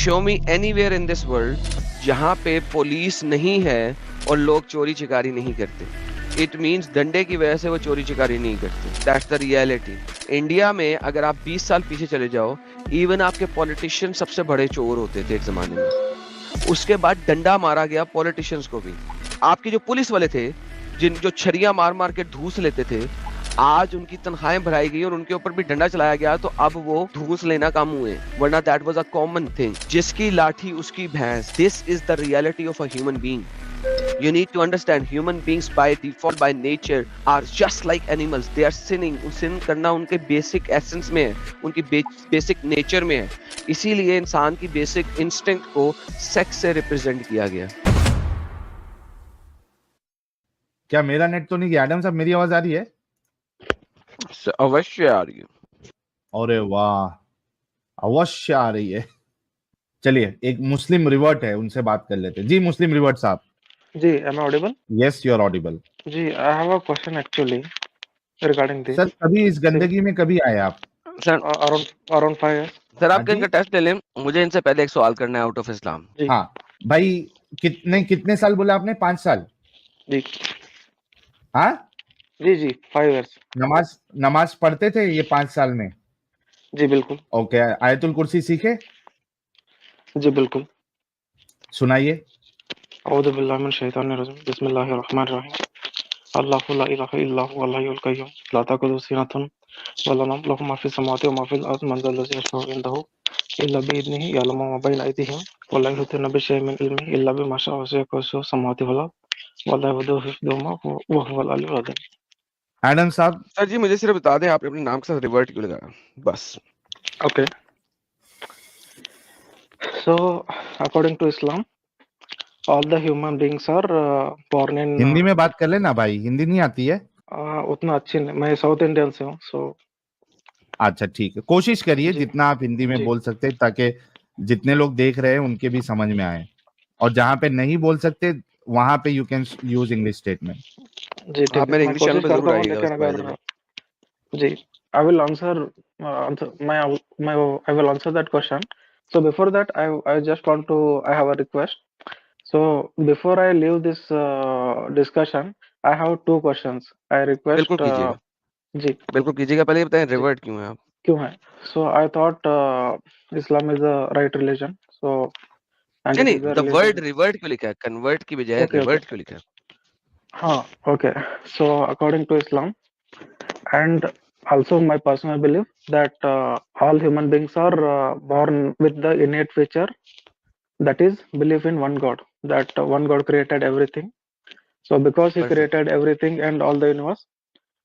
Show me anywhere in this world जहां पे police नहीं है और लोग चोरी चिकारी नहीं करते। इट मीन्स डंडे की वजह से वो चोरी चिकारी नहीं करते। That's the reality. इंडिया में अगर आप 20 साल पीछे चले जाओ, इवन आपके पॉलिटिशियन सबसे बड़े चोर होते थे एक जमाने में। उसके बाद डंडा मारा गया पॉलिटिशियंस को भी। आपके जो पुलिस वाले थे, जो छरिया मार मार के धूस लेते थे, आज उनकी तनख्वाहें बढ़ाई गई और उनके ऊपर भी डंडा चलाया गया, तो अब वो धूस लेना कम हुए, वरना that was a common thing. जिसकी लाठी उसकी भैंस। This is the reality of a human being. You need to understand human beings by default, by nature, are just like animals. They are sinning. sin करना उनके basic essence में है, उनकी basic nature में है। इसीलिए इंसान की basic instinct को sex से represent किया गया। क्या मेरा नेट तो नहीं गया? एडम साहब, मेरी आवाज आ रही है? अवश्य आ रही है। अरे वाह, अवश्य आ रही है। चलिए, एक मुस्लिम रिवर्ट है, उनसे बात कर लेते हैं। जी मुस्लिम रिवर्ट साहब। जी, am I audible? Yes, you are audible. जी, I have a question actually regarding this. Sir, कभी इस गंदगी में कभी आए आप? Sir, around 5 years. सर आप हाँ जी? इनका टेस्ट ले लें। मुझे इनसे पहले एक सवाल करना है आउट ऑफ इस्लाम। जी, हाँ भाई, कितने साल बोला आपने? 5 साल? जी, हाँ, जी, 5 years. नमाज पढ़ते थे ये 5 साल में? जी, बिल्कुल। ओके, आयतुल कुर्सी सीखे? जी, बिल्कुल। सुनाइए। औज़ु बिल्लाहि मिनश शैतानिर रजीम, बिस्मिल्लाहिर रहमानिर रहीम। अल्लाहु ला इलाहा इल्ला हुवल हय्युल कय्यूम, ला ताखुज़ुहु सिनतुन व ला नौम, लहु मा फ़िस समावाति व मा फ़िल अर्ज़, मन ज़ल लज़ी यशफ़अु इंदहु इल्ला बिइज़निही, यअलमु मा बैना अयदीहिम व ला युहीतूना बिशैइन मिन इल्मिही इल्ला बिमा शाअ, वसिअ कुर्सियुहु समावाति वल अर्ज़ व ला यऊदुहु हिफ़्ज़ुहुमा व हुवल अलिय्युल अज़ीम। एडम साहब। सर जी, मुझे सिर्फ बता दें आपने अपने नाम के साथ रिवर्ट क्यों लगाया, बस। Okay. So, according to Islam, all the human beings are born in Hindi में बात कर लेना भाई, हिंदी नहीं आती है? उतना अच्छी नहीं, मैं साउथ इंडियन से हूँ, सो अच्छा ठीक है, कोशिश करिए जी, जितना आप हिंदी में जी, बोल सकते हैं, ताकि जितने लोग देख रहे हैं उनके भी समझ में आए। और जहां पे नहीं बोल सकते वहां पे you can use English statement. जी, ठीक आप है, मेरे मैं इंग्लिश चैनल कोशिश पे करता जरूर हूँ, आइएगा लेकिन बाय द वे। अगर जी, I will answer I will answer that question. So before that, I just want to, I have a request. So before I leave this discussion, I have 2 questions. I request बिल्कुल कीजिएगा, जी, बिल्कुल कीजिएगा। पहले ये बताएं जी, revert क्यों है आप? क्यों है? So I thought Islam is a right religion. So and नहीं it नहीं, is a the word religion. Revert क्यों लिखा है? कन्वर्ट की बजाय Okay, रिवर्ट क्यों लिखा है? हाँ, okay. So according to Islam, and also my personal belief that all human beings are born with the innate feature, that is belief in one God, that one God created everything. So because he perfect. created everything and all the universe,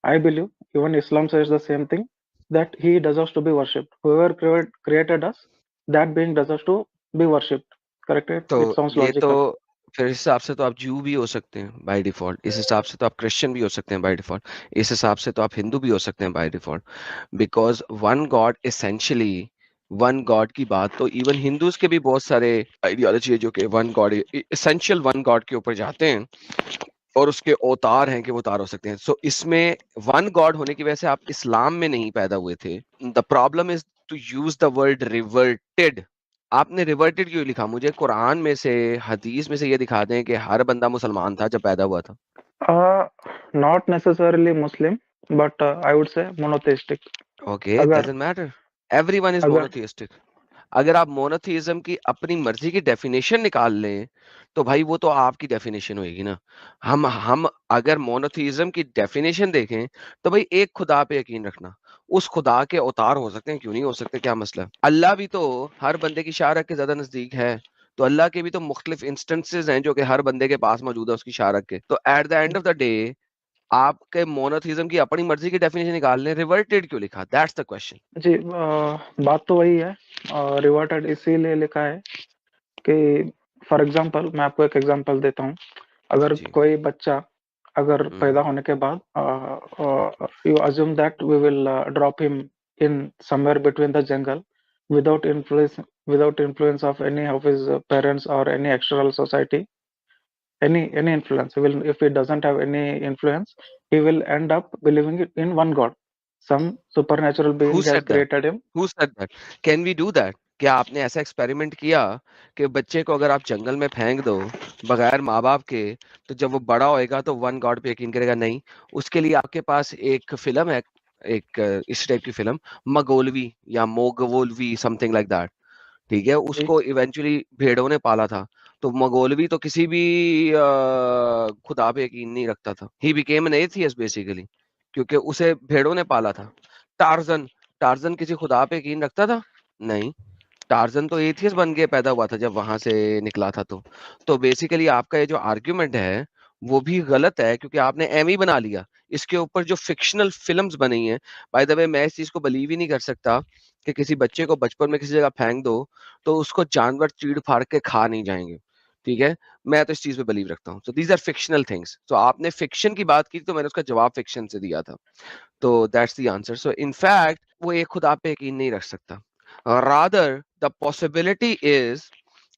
I believe even Islam says the same thing, that he deserves to be worshipped. Whoever created us, that being deserves to be worshipped. Correct? तो It sounds ये तो logical. फिर इस हिसाब से तो आप जू भी हो सकते हैं बाय डिफॉल्ट, इस हिसाब से तो आप क्रिश्चियन भी हो सकते हैं बाय डिफॉल्ट, इस हिसाब से तो आप हिंदू भी हो सकते हैं by default. Because one God essentially, one God की बात तो इवन हिंदूज के भी बहुत सारे आइडियोलॉजी है जो कि one God, essential one God के ऊपर जाते हैं और उसके अवतार हैं कि वो अवतार हो सकते हैं। सो इसमें वन गॉड होने की वजह से आप इस्लाम में नहीं पैदा हुए थे। The problem is to use the word reverted. आपने रिवर्टेड क्यों लिखा? मुझे कुरान में से, हदीस में से ये दिखा दें कि हर बंदा मुसलमान था जब पैदा हुआ था। Not necessarily Muslim, but I would say monotheistic. Okay, अगर डजंट मैटर, एवरीवन इज अगर मोनोथियस्टिक। अगर आप मोनोथिज्म की अपनी मर्जी की डेफिनेशन निकाल लें तो भाई वो तो आपकी डेफिनेशन होगी ना। हम अगर मोनोथिज्म की डेफिनेशन देखें तो भाई एक खुदा पे यकीन रखना, उस खुदा के अवतार हो सकते हैं, क्यों नहीं हो सकते? क्या मसला है? अल्लाह भी तो हर बंदे की शारक के ज्यादा नजदीक है, तो अल्लाह के भी तो मुख्तलिफ इंस्टेंसेस हैं जो कि हर बंदे के पास मौजूद है उसकी शारक के। तो eight the end of the day आपके मोनोथिज्म की अपनी मर्जी की डेफिनेशन निकाल लें, रिवर्टेड क्यों लिखा? That's the question. जी, बात तो वही है। रिवर्टेड इसीलिए लिखा है कि फॉर एग्जांपल मैं आपको एक एग्जांपल देता हूँ। अगर जी। कोई बच्चा अगर पैदा होने के बाद you assume that we will drop him in somewhere between the jungle without influence of any of his parents और any external society, any influence. He will, if he doesn't have any influence, he will end up believing in one God. Some supernatural Who being has said that? created him. Who said that? Can we do that? क्या आपने ऐसा experiment किया कि बच्चे को अगर आप जंगल में फेंक दो बगैर माँ बाप के, तो जब वो बड़ा होएगा तो वन गॉड पे यकीन करेगा? नहीं। उसके लिए आपके पास एक फिल्म है, एक इस टाइप की फिल्म, मगोलवी या मोगवोलवी, समथिंग लाइक दैट। ठीक है, जी उसको इवेंचुअली भेड़ों ने पाला था। तो मगोलवी तो किसी भी खुदा पे यकीन नहीं रखता था। He became an atheist basically, क्योंकि उसे भेड़ों ने पाला था। टार्जन, टार्जन किसी खुदा पे यकीन रखता था? नहीं। टार्जन तो एथियस्ट बन के पैदा हुआ था जब वहां से निकला था। तो बेसिकली आपका ये जो आर्ग्यूमेंट है वो भी गलत है, क्योंकि आपने एम ही बना लिया इसके ऊपर जो फिक्शनल फिल्म्स बनी हैं। बाय द वे, मैं इस चीज को बिलीव ही नहीं कर सकता कि किसी बच्चे को बचपन में किसी जगह फेंक दो तो उसको जानवर चीड़ फाड़ के खा नहीं जाएंगे। ठीक है, मैं तो इस चीज पे बिलीव रखता हूँ। So these are fictional things. तो आपने फिक्शन की बात की तो मैंने उसका जवाब फिक्शन से दिया था। तो that's the answer. So in fact वो एक खुदा पे यकीन नहीं रख सकता। रादर द पॉसिबिलिटी इज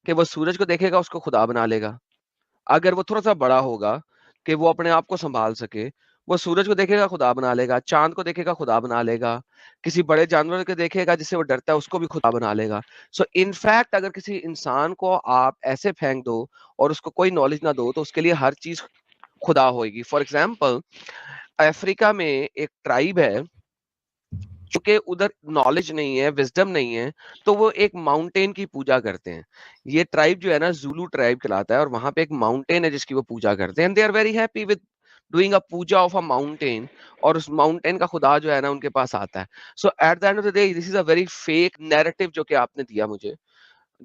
कि वो सूरज को देखेगा उसको खुदा बना लेगा। अगर वो थोड़ा सा बड़ा होगा कि वो अपने आप को संभाल सके, वो सूरज को देखेगा खुदा बना लेगा, चांद को देखेगा खुदा बना लेगा, किसी बड़े जानवर को देखेगा जिससे वो डरता है उसको भी खुदा बना लेगा। सो इनफैक्ट अगर किसी इंसान को आप ऐसे फेंक दो और उसको कोई नॉलेज ना दो तो उसके लिए हर चीज खुदा होगी। फॉर एग्जाम्पल, अफ्रीका में एक ट्राइब है, चूंकि उधर नॉलेज नहीं है, विजडम नहीं है, तो वो एक माउंटेन की पूजा करते हैं। ये ट्राइब जो है ना, जुलू ट्राइब कहलाता है, और वहां पे एक माउंटेन है जिसकी वो पूजा करते हैं। And they are very happy with doing a puja of a mountain. और उस माउंटेन का खुदा जो है ना उनके पास आता है। So at the end of the day this is a very fake narrative जो कि आपने दिया मुझे,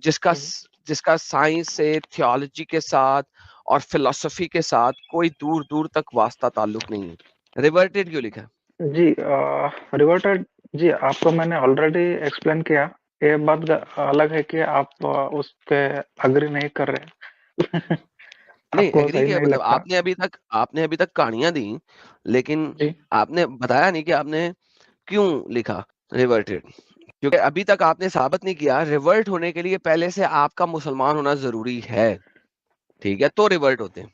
जिसका हम्म, जिसका साइंस से, थियोलॉजी के साथ और फिलोसफी के साथ कोई दूर दूर तक वास्ता ताल्लुक नहीं है। रिवर्टेड क्यों लिखा है? जी रिवर्टेड। जी आपको मैंने ऑलरेडी एक्सप्लेन किया। ये बात अलग है कि आप उस पे अग्री नहीं कर रहे। नहीं, आपको एग्री सही किया, नहीं मतलब लगता। आपने अभी तक कहानियां दी, लेकिन जी आपने बताया नहीं कि आपने क्यों लिखा रिवर्टेड। क्योंकि अभी तक आपने साबित नहीं किया रिवर्ट होने के लिए पहले से आपका मुसलमान होना जरूरी है। ठीक है, तो रिवर्ट होते हैं।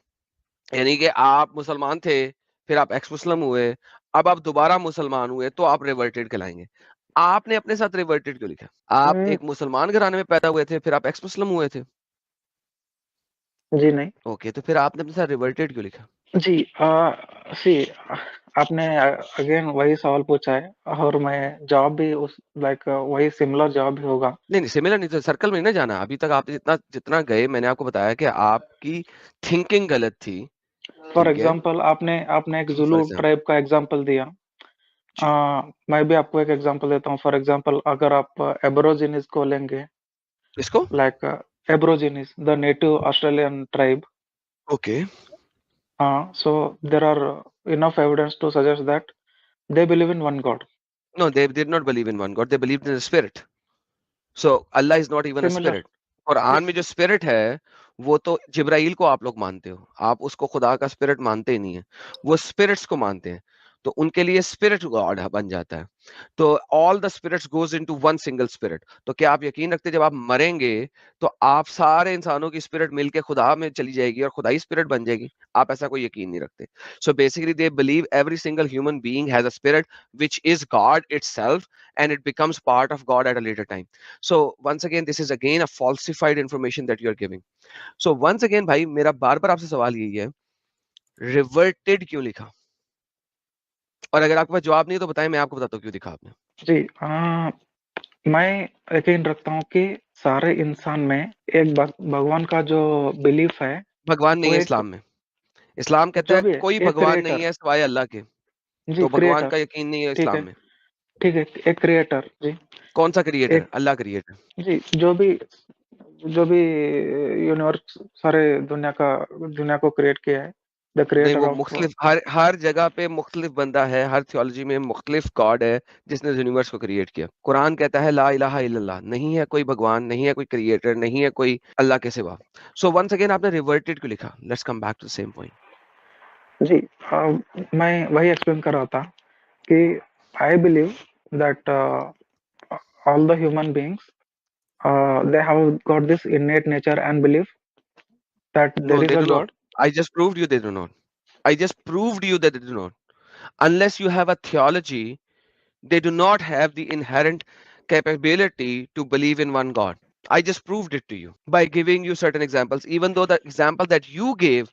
यानी कि आप मुसलमान थे, फिर आप एक्स मुस्लिम हुए, अब आप दोबारा मुसलमान हुए तो आप रिवर्टेड कहलाएंगे। आपने अपने साथ रिवर्टेड क्यों लिखा? आप हम्म, एक मुसलमान घराने में पैदा हुए थे, फिर आप एक्स मुस्लिम हुए थे। जी नहीं। ओके, तो फिर आपने अपने साथ रिवर्टेड क्यों लिखा? जी सी आपने अगेन वही सवाल पूछा है और मैं जवाब भी उस लाइक वही सिमिलर जवाब भी होगा। नहीं नहीं, सिमिलर नहीं, तो सर्कल में नहीं ना जाना। अभी तक आप जितना जितना गए, मैंने आपको बताया कि आपकी थिंकिंग गलत थी। फॉर ठीक है, एग्जांपल आपने आपने एक फॉर जुलू एग्जाम्पल। ट्राइब का एग्जांपल दिया। मैं भी आपको एक एग्जांपल देता हूँ। फॉर एग्जांपल अगर आप एब्रोजिनिस को लेंगे, इसको like aborigines the native Australian tribe, okay. so there are enough evidence to suggest that they believe in one God. No, they did not believe in one God, they believed in spirit. So Allah is not even a Similar, spirit. Quran yes, में जो spirit है वो तो जिब्राइल को आप लोग मानते हो, आप उसको खुदा का स्पिरिट मानते ही नहीं है। वो स्पिरिट्स को मानते हैं, तो उनके लिए स्पिरिट गॉड बन जाता है। तो all the spirits goes into one single spirit. तो क्या आप यकीन रखते हैं जब आप मरेंगे तो आप सारे इंसानों की स्पिरिट मिलके खुदा में चली जाएगी और खुदाई स्पिरिट बन जाएगी? आप ऐसा कोई यकीन नहीं रखते। So basically they believe every single human being has a spirit which is God itself, and it becomes part of God at a later time. So once again, this is again a falsified information that you are giving. So once again भाई, मेरा बार बार आपसे सवाल यही है, reverted क्यों लिखा? और अगर आपके पास जवाब नहीं है तो बताएं, मैं आपको बताता हूँ क्यों लिखा आपने। जी मैं यकीन रखता हूँ कि सारे इंसान में एक भगवान का जो बिलीफ है भगवान नहीं वो है एक इस्लाम में। इस्लाम कहता जो है भी है कोई एक भगवान नहीं क्रिएटर। है सिवाय अल्लाह के। जी तो भगवान क्रिएटर। का यकीन नहीं है ठीक इस्लाम है, में। ठीक है, एक क्रिएटर जी। कौन सा क्रिएटर? एक अल्लाह क्रिएटर। जी जो भी यूनिवर्स सारे दुनिया को क्रिएट किया है, द नहीं, क्रिएटर वो ऑफ। मुख्तलिफ, हर हर जगह पे मुख्तलिफ बंदा है, हर थियोलॉजी में मुख्तलिफ गॉड है जिसने यूनिवर्स को क्रिएट किया। कुरान कहता है ला इलाहा इल्लल्लाह, नहीं है कोई भगवान, नहीं है कोई क्रिएटर, नहीं है कोई अल्लाह के सिवा। सो वंस अगेन आपने रिवर्टेड क्यों लिखा? Let's come back to the same point. जी मैं वही एक्सप्लेन कर रहा था कि I believe that all the human beings they have got this innate nature and belief that no, there is they a do not. God. I just proved you they do not. I just proved you that they do not. Unless you have a theology, they do not have the inherent capability to believe in one God. I just proved it to you by giving you certain examples, even though the example that you gave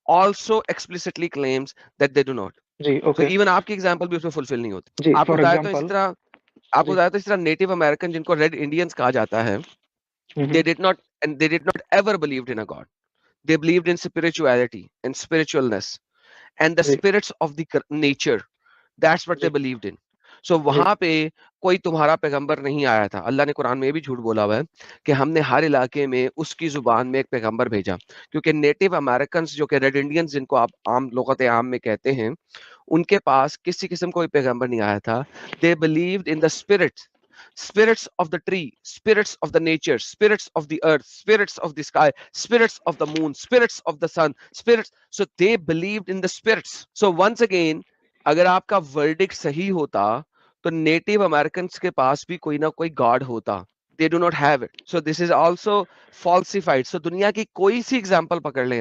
also explicitly claims that they do not. जी So okay even आपकी example भी उसमें fulfill नहीं होती. जी आपको for बताया तो इसी एग्जांपल तरह आपको जी बताया तो इस तरह नेटिव अमेरिकन जिनको रेड इंडियंस कहा जाता है, they did not ever believed in a God. They believed in spirituality and spiritualness and the ji spirits of the nature. That's what they ji believed in. So जी वहां पे कोई तुम्हारा पैगंबर नहीं आया था. अल्लाह ने कुरान में ये भी झूठ बोला हुआ है कि हमने हर इलाके में उसकी जुबान में एक पैगंबर भेजा, क्योंकि नेटिव अमेरिकन जो कि रेड इंडियंस जिनको आप आम लोगत आम में कहते हैं, उनके पास किसी किस्म कोई पैगंबर नहीं आया था. दे believed in the spirits of the tree, spirits of the nature, spirits of the earth, spirits of the sky, spirits of the moon, spirits of the sun, spirits. So they believed in the spirits. So once again, अगर आपका verdict सही होता तो native American के पास भी कोई ना कोई गॉड होता. They do not have it. So this is also falsified. So दुनिया की कोई सी एग्जांपल पकड़ लें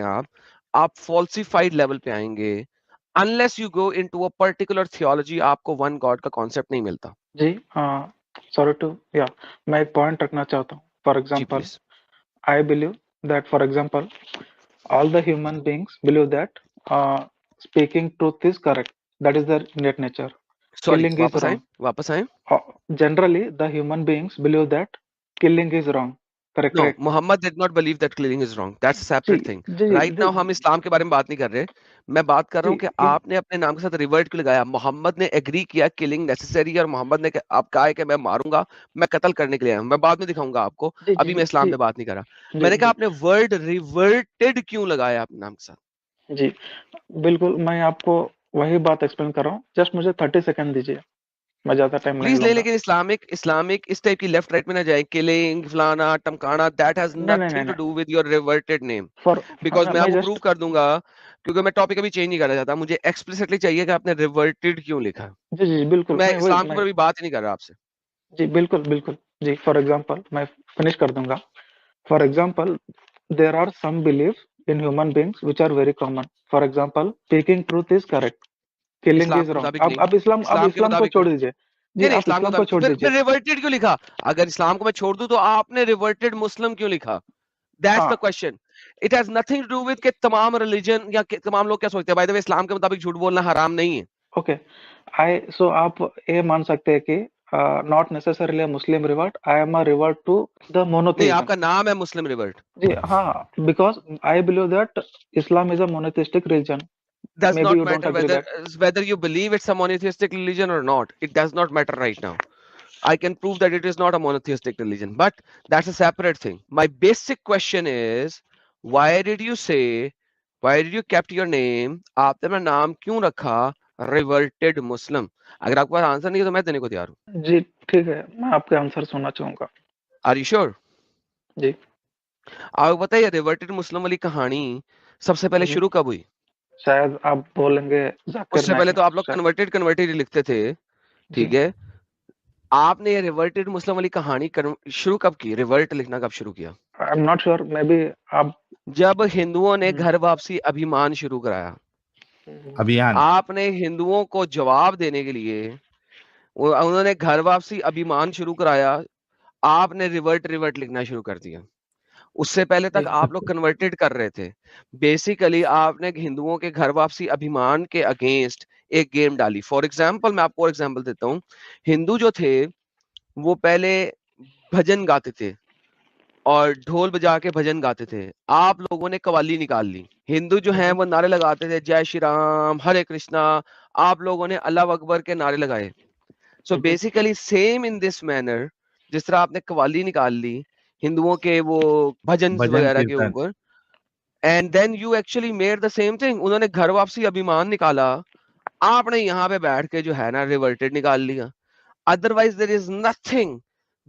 आप falsified लेवल पे आएंगे. Unless you go into a particular theology, आपको one God का कॉन्सेप्ट नहीं मिलता. जी सॉरी टू या मैं एक पॉइंट रखना चाहता हूँ फॉर जी example please. I believe that for example all the human beings believe that speaking truth is correct, that is their innate nature. Sorry, Killing is wrong. वापस आए. Generally the human beings believe that killing is wrong, correct No, correct Muhammad did not believe that killing is wrong. That's a ji separate thing. Ji Right ji now हम इस्लाम के बारे में बात नहीं कर रहे. मैं बात कर रहा जी हूँ कि आपने अपने नाम के साथ रिवर्ट क्यों लगाया. मोहम्मद ने एग्री किया किलिंग नेसेसरी और मोहम्मद ने आप कहा है कि मैं मारूंगा, मैं कत्ल करने के लिए आया हूं. मैं बाद में दिखाऊंगा आपको. जी अभी मैं इस्लाम जी में बात नहीं कर रहा. जी मैंने कहा जी आपने वर्ड रिवर्टेड क्यों लगाया अपने नाम के साथ. जी बिल्कुल मैं आपको वही बात एक्सप्लेन कर रहा हूँ, जस्ट मुझे 30 सेकंड दीजिए, मैं ज्यादा टाइम नहीं प्लीज ले, लूंगा। लेकिन इस्लामिक इस टाइप की लेफ्ट राइट में ना जाए. किलिंग फलाना टमकाना, दैट हैज नहीं नहीं नहीं नथिंग टू नहीं do with your reverted name. For because मैं मैं आपको प्रूव जस्ट कर दूंगा, क्योंकि मैं टॉपिक अभी चेंज नहीं करना चाहता. मुझे एक्सप्लिसिटली चाहिए कि आपने रिवर्टेड क्यों लिखा. जी जी तो बिल्कुल मैं मैं वही इस्लाम के मैं ऊपर भी बात ही नहीं कर रहा आपसे. जी बिल्कुल बिल्कुल जी फॉर एग्जांपल मैं फिनिश कर दूंगा। For example there are some believes in human beings which are very common. For example speaking truth is correct, killing Islam is के रॉन्ग। मुताबिक नहीं. अब इस्लाम के इस्लाम को मुताबिक नहीं. छोड़ दीजिए जी, नहीं नहीं, आप इस्लाम के इस्लाम को मुताबिक छोड़ फिर दीजिए। रिवर्टेड क्यों लिखा. अगर इस्लाम को मैं छोड़ दूं तो आपने रिवर्टेड मुस्लिम क्यों लिखा. दैट्स हाँ the question. It has nothing to do with के तमाम रिलीजन या तमाम लोग क्या सोचते हैं. बाय द वे, इस्लाम के मुताबिक झूठ बोलना हराम नहीं है. ओके आई सो आप ये मान सकते हैं कि not necessarily Muslim revert, I am a revert to the नहीं, मोनोथेइज्म। आपका नाम है मुस्लिम रिवर्ट. जी हाँ, because I believe that Islam is a monotheistic religion. Does may be not you don't matter agree that. whether you believe it's a monotheistic religion or not. It does not matter right now. I can prove that it is not a monotheistic religion, but that's a separate thing. My basic question is, why did you say, why did you kept your name? आपने अपना नाम क्यों रखा reverted Muslim? अगर आपके पास answer नहीं है तो मैं देने को तैयार हूँ. जी ठीक है, मैं आपके आंसर सुनना चाहूंगा। Are you sure? जी आपको पता है ये reverted Muslim वाली कहानी सबसे पहले शुरू कब हुई. शायद आप बोलेंगे जाकिर उससे नायक पहले ने तो आप लोग शायद। कन्वर्टेड ही लिखते थे. जी ठीक है. आपने ये रिवर्टेड मुस्लिम वाली कहानी शुरू कब की. रिवर्ट लिखना कब शुरू किया. I am not sure, may be आप जब हिंदुओं ने घर वापसी अभिमान शुरू कराया. अभियान. आपने हिंदुओं को जवाब देने के लिए उन्होंने घर वापसी अभिमान शुरू कराया. आपने रिवर्ट लिखना शुरू कर दिया. उससे पहले तक जी आप लोग कन्वर्टेड कर रहे थे. बेसिकली आपने हिंदुओं के घर वापसी अभिमान के अगेंस्ट एक गेम डाली. फॉर एग्जाम्पल, मैं आपको एग्जाम्पल देता हूँ. हिंदू जो थे वो पहले भजन गाते थे और ढोल बजा के भजन गाते थे. आप लोगों ने कव्वाली निकाल ली. हिंदू जो हैं वो नारे लगाते थे जय श्री राम, हरे कृष्णा. आप लोगों ने अल्लाह अकबर के नारे लगाए. So basically same in this manner, जिस तरह आपने कव्वाली निकाल ली हिंदुओं के वो भजन भजन वगैरह के कीर्तन. ऊपर, and then you actually made the same thing. उन्होंने घर वापसी अभिमान निकाला, आपने यहाँ पे बैठ के जो है ना रिवर्टेड निकाल लिया. Otherwise, there is nothing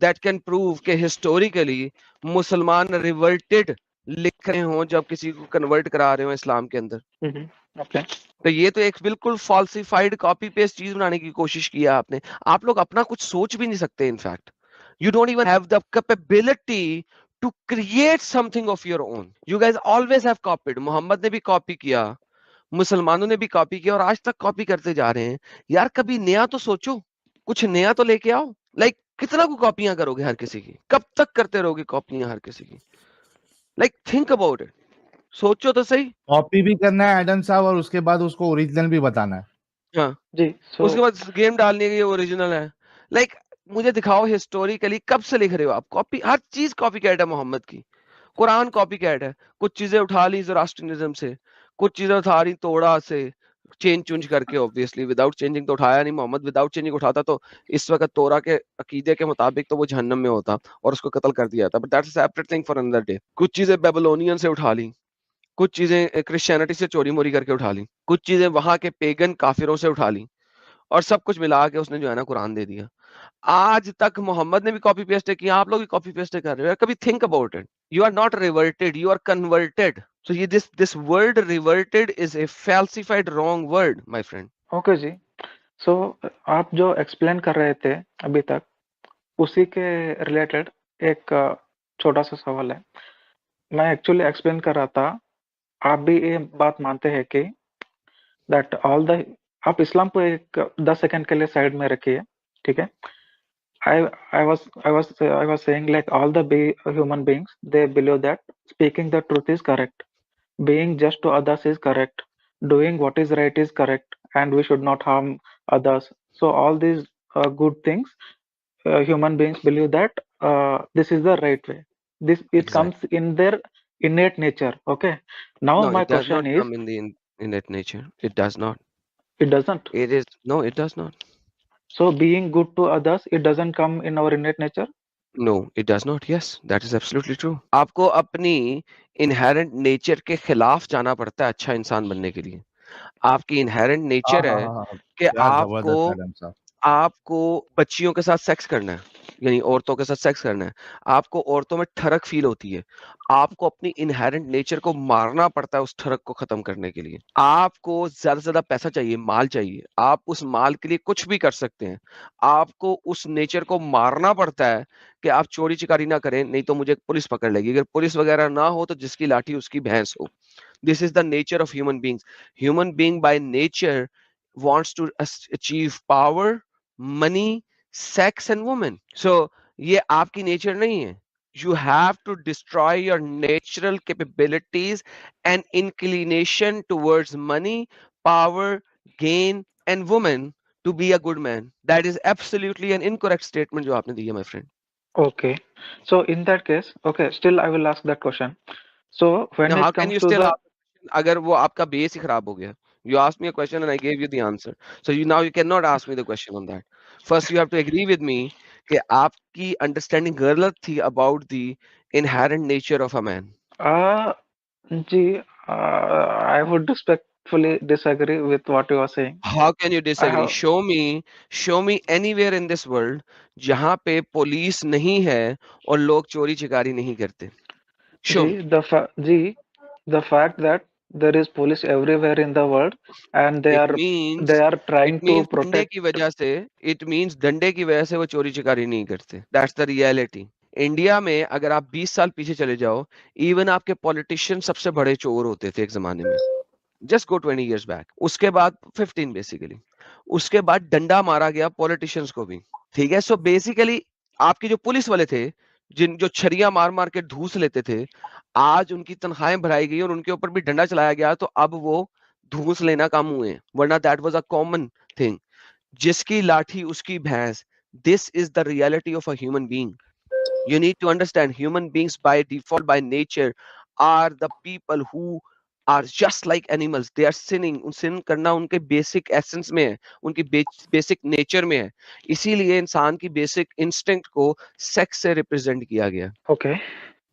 that can prove कि historically मुसलमान रिवर्टेड लिख रहे हो जब किसी को कन्वर्ट करा रहे हो इस्लाम के अंदर. ओके तो ये तो एक बिल्कुल फॉल्सिफाइड कॉपी पेस्ट चीज बनाने की कोशिश की है आपने. आप लोग अपना कुछ सोच भी नहीं सकते. In fact you don't even have the capability to create something of your own. You guys always have copied. Muhammad ने भी कॉपी किया, मुसलमानों ने भी कॉपी किया और आज तक कॉपी करते जा रहे हैं. यार कभी नया तो सोचो, कुछ नया तो लेके आओ. लाइक कितना को कॉपियां करोगे हर किसी की? कब तक करते रहोगे कॉपियां हर किसी की? लाइक थिंक अबाउट इट, सोचो तो सही। कॉपी भी करना है एडम साहब, और उसके बाद उसको ओरिजिनल भी बताना है। हाँ, जी उसके सो बाद गेम डालने के ये ओरिजिनल है। लाइक मुझे दिखाओ हिस्टोरिकली कब से लिख रहे हो आप? कॉपी, हर चीज कॉपी कैट है मोहम्मद की। कुरान कॉपी कैट है, कुछ चीजें उठा ली ज़ोरास्ट्रियनिज्म से, कुछ चीजें उठा ली तोड़ा से, चेंज चुंज करके। ऑब्वियसली विदाउट चेंजिंग तो उठाया नहीं मोहम्मद। विदाउट चेंजिंग उठाता तो इस वक्त तोरा के अकीदे के मुताबिक तो वो जहन्नम में होता और उसको कत्ल कर दिया जाता। But that's a separate thing for another day. कुछ चीजें बेबीलोनियन से उठा ली, कुछ चीजें क्रिश्चियनिटी से चोरी मोरी करके उठा ली, कुछ चीजें वहां के पेगन काफिरों से उठा ली, और सब कुछ मिला के उसने जो है ना कुरान दे दिया। आज तक मोहम्मद ने भी कॉपी पेस्ट किया, आप लोग भी कॉपी पेस्ट कर रहे हो। कभी think about it, you are not reverted, you are converted. So ये this word reverted is a falsified wrong word my friend. Okay जी। सो आप जो एक्सप्लेन कर रहे थे अभी तक, उसी के रिलेटेड एक छोटा सा सवाल है। मैं एक्चुअली एक्सप्लेन कर रहा था, आप भी ये बात मानते हैं कि दैट ऑल द, आप इस्लाम को एक 10 सेकंड के लिए साइड में रखिए, ठीक है? I was saying like all the human beings, they believe that speaking the truth is correct, being just to others is correct, doing what is right is correct, and we should not harm others. So all these good things, human beings believe that this is the right way. This it comes Exactly. in their innate nature. Okay. Now No, my it does question not is, come in the innate nature. It does not. it doesn't. It is no, it does not. So being good to others, it doesn't come in our innate nature. No, it does not. Yes, that is absolutely true. आपको अपनी inherent nature के खिलाफ जाना पड़ता है अच्छा इंसान बनने के लिए। आपकी इनहेरेंट हाँ नेचर हाँ है हाँ हाँ, कि क्या आपको जबरदस्त एडम साहब। आपको बच्चियों के साथ सेक्स करना है, यानी औरतों के साथ सेक्स करना है। आपको औरतों में ठरक फील होती है। आपको अपनी इनहेरेंट नेचर को मारना पड़ता है उस ठरक को खत्म करने के लिए। आपको ज्यादा से ज्यादा पैसा चाहिए, माल चाहिए, आप उस माल के लिए कुछ भी कर सकते हैं। आपको उस नेचर को मारना पड़ता है कि आप चोरी चिकारी ना करें, नहीं तो मुझे पुलिस पकड़ लेगी। अगर पुलिस वगैरह ना हो तो जिसकी लाठी उसकी भैंस हो। This is the nature of human beings. Human being by nature wants to achieve power, money, sex and women. So ये आपकी नेचर नहीं है। You have to destroy your natural capabilities and inclination towards money, power, gain and women to be a good man. That is absolutely an incorrect statement जो आपने दी है, my friend. Okay. So in that case, okay, still I will ask that question. So when Now, how it can comes you to still the, ask a question अगर वो आपका base ही खराब हो गया? You asked me a question and I gave you the answer. So you cannot ask me the question on that. First, you have to agree with me कि आपकी understanding गलत थी about the inherent nature of a man. G, I would respectfully disagree with what you are saying. How can you I disagree? have, Show me anywhere in this world जहाँ पे police नहीं है और लोग चोरी चिकारी नहीं करते. Show me. the fact that there is police everywhere in the world, and It they means are it trying to means डंडे protect. की वजह से it means डंडे की वजह से वो चोरी चिकारी नहीं करते. That's the reality. इंडिया में अगर आप 20 साल पीछे चले जाओ, इवन आपके पॉलिटिशियन सबसे बड़े चोर होते थे एक जमाने में. Just go 20 years back. उसके बाद 15 बेसिकली. उसके बाद डंडा मारा गया पॉलिटिशियंस को भी. ठीक है. सो बेसिकली आपके जो पुलिस वाले थे, जिन जो छरिया मार मार के धूस लेते थे, आज उनकी तनख्वाहें बढ़ाई गई और उनके ऊपर भी डंडा चलाया गया, तो अब वो धूस लेना कम हुए. वरना that was a common thing. जिसकी लाठी उसकी भैंस. This is the reality of a human being. You need to understand human beings by default, by nature, are the people who are just like animals. They are sinning. sin करना उनके basic essence में है, उनकी basic nature में है. इसीलिए इंसान की basic instinct को sex से represent किया गया. Okay.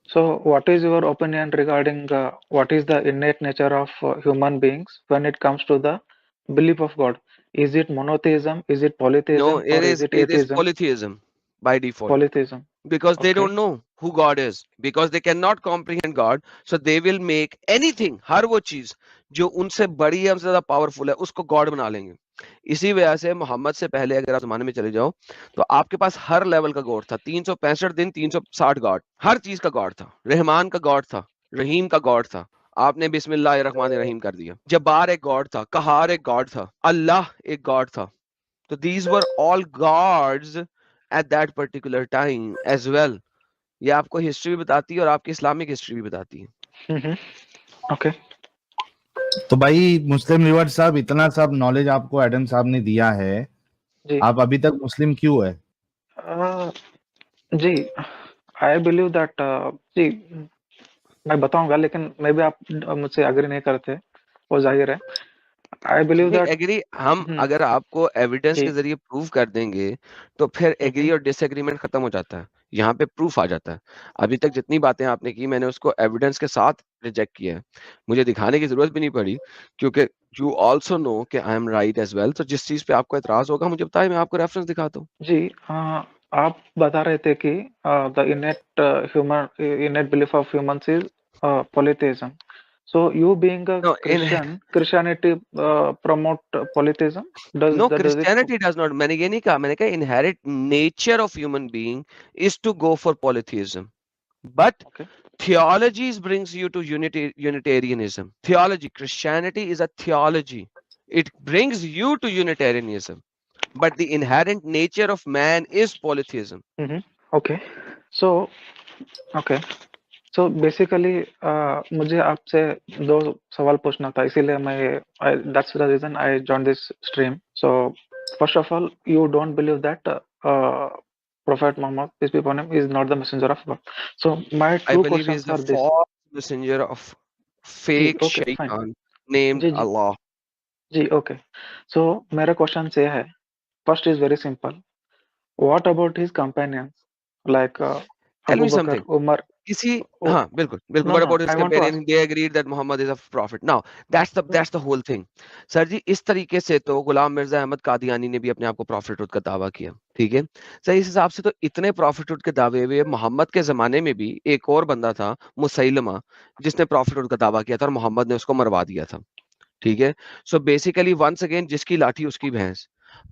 So what is your opinion regarding what is the innate nature of human beings when it comes to the belief of God? Is it monotheism? Is it No, polytheism? Or is it it is atheism? polytheism by default. Polytheism. Because they Okay. don't know who God is, because they cannot comprehend God, so they will make anything, हर वो चीज जो उनसे बड़ी है, उनसे ज्यादा powerful है, उसको गॉड बना लेंगे. इसी वजह से मोहम्मद से पहले अगर आप जमाने में चले जाओ, तो आपके पास हर लेवल का गॉड था. 365 दिन 360 गॉड, हर चीज का गॉड था. रहमान का गॉड था, रहीम का गॉड था. आपने बिस्मिल्लाह रहमान रहीम कर दिया. जब्बार एक गॉड था, कहार एक गॉड था, अल्लाह एक गॉड था. तो these were all gods at that particular time as well. ये आपको हिस्ट्री भी बताती है और आपकी इस्लामिक हिस्ट्री भी बताती है। ओके तो भाई मुस्लिम रिवर्ट साहब, इतना सब नॉलेज आपको एडम साहब ने दिया है, जी आप अभी तक मुस्लिम क्यों है? जी आई बिलीव दैट जी मैं बताऊंगा, लेकिन मे भी आप मुझसे अग्री नहीं करते, वो जाहिर है। आई बिलीव नहीं दैट एग्री, हम अगर आपको एविडेंस जी के जरिए प्रूव कर देंगे तो फिर एग्री और डिसएग्रीमेंट खत्म हो जाता है, यहाँ पे प्रूफ आ जाता है। अभी तक जितनी बातें आपने की मैंने उसको एविडेंस के साथ रिजेक्ट किया है, मुझे दिखाने की जरूरत भी नहीं पड़ी, क्योंकि यू ऑल्सो नो कि I am right as well. तो जिस चीज पे आपको एतराज होगा मुझे बताइए, मैं आपको रेफरेंस दिखाता हूँ। जी आप बता रहे थे कि the innate belief of humans is polytheism. So you being a no in Christianity promote polytheism? No Does it? Christianity does not, मैंने ये नहीं कहा, मैंने कहा inherit nature of human being is to go for polytheism, but Okay. theologies brings you to Unitarianism. Theology, Christianity is a theology. It brings you to Unitarianism. But the inherent nature of man is polytheism. Okay. So okay. So basically मुझे आपसे दो सवाल पूछना था, इसीलिए that's the reason I joined this stream. So first of all, you don't believe that Prophet Muhammad, peace be upon him, is not the messenger of God. So my I two believe he is questions the are this. false messenger of जी fake okay fine. shaitan named जी जी Allah. जी okay. So मेरा question ये है, first is very simple. What about his companions like Tell Abu me Bakr, something. Umar? किसी Oh, हाँ बिल्कुल बिल्कुल, no what no, about his I want to ask. companion? They agreed that Muhammad is a prophet. Now that's the whole thing. Sir ji इस तरीके से तो गुलाम मिर्जा अहमद कादियानी ने भी अपने आप को प्रॉफिटहुड का दावा किया, ठीक है सर। इस हिसाब से तो इतने प्रॉफिटहुड के दावे हुए, मोहम्मद के जमाने में भी एक और बंदा था मुसैलमा, जिसने प्रॉफिटहुड का दावा किया था और मोहम्मद ने उसको मरवा दिया था, ठीक है। सो बेसिकली वंस अगेन जिसकी लाठी उसकी भैंस।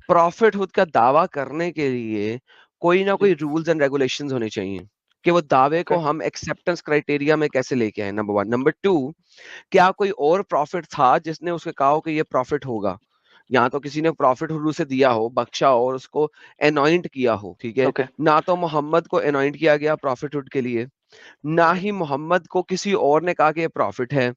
प्रॉफिटहुड का दावा करने के लिए कोई ना जी कोई रूल्स एंड रेगुलेशंस होने चाहिए कि वो दावे को okay. हम एक्सेप्टेंस क्राइटेरिया में कैसे लेके आए, नंबर वन। नंबर टू, क्या कोई और प्रॉफिट था जिसने उसके कहा हो कि ये प्रॉफिट होगा, या तो किसी ने प्रॉफिट हुरू से दिया हो, बख्शा हो और उसको एनॉइंट किया हो, ठीक है। Okay. ना तो मोहम्मद को एनॉइंट किया गया प्रॉफिटहुड के लिए, ना ही मोहम्मद को किसी और ने कहा कि ये प्रॉफिट है।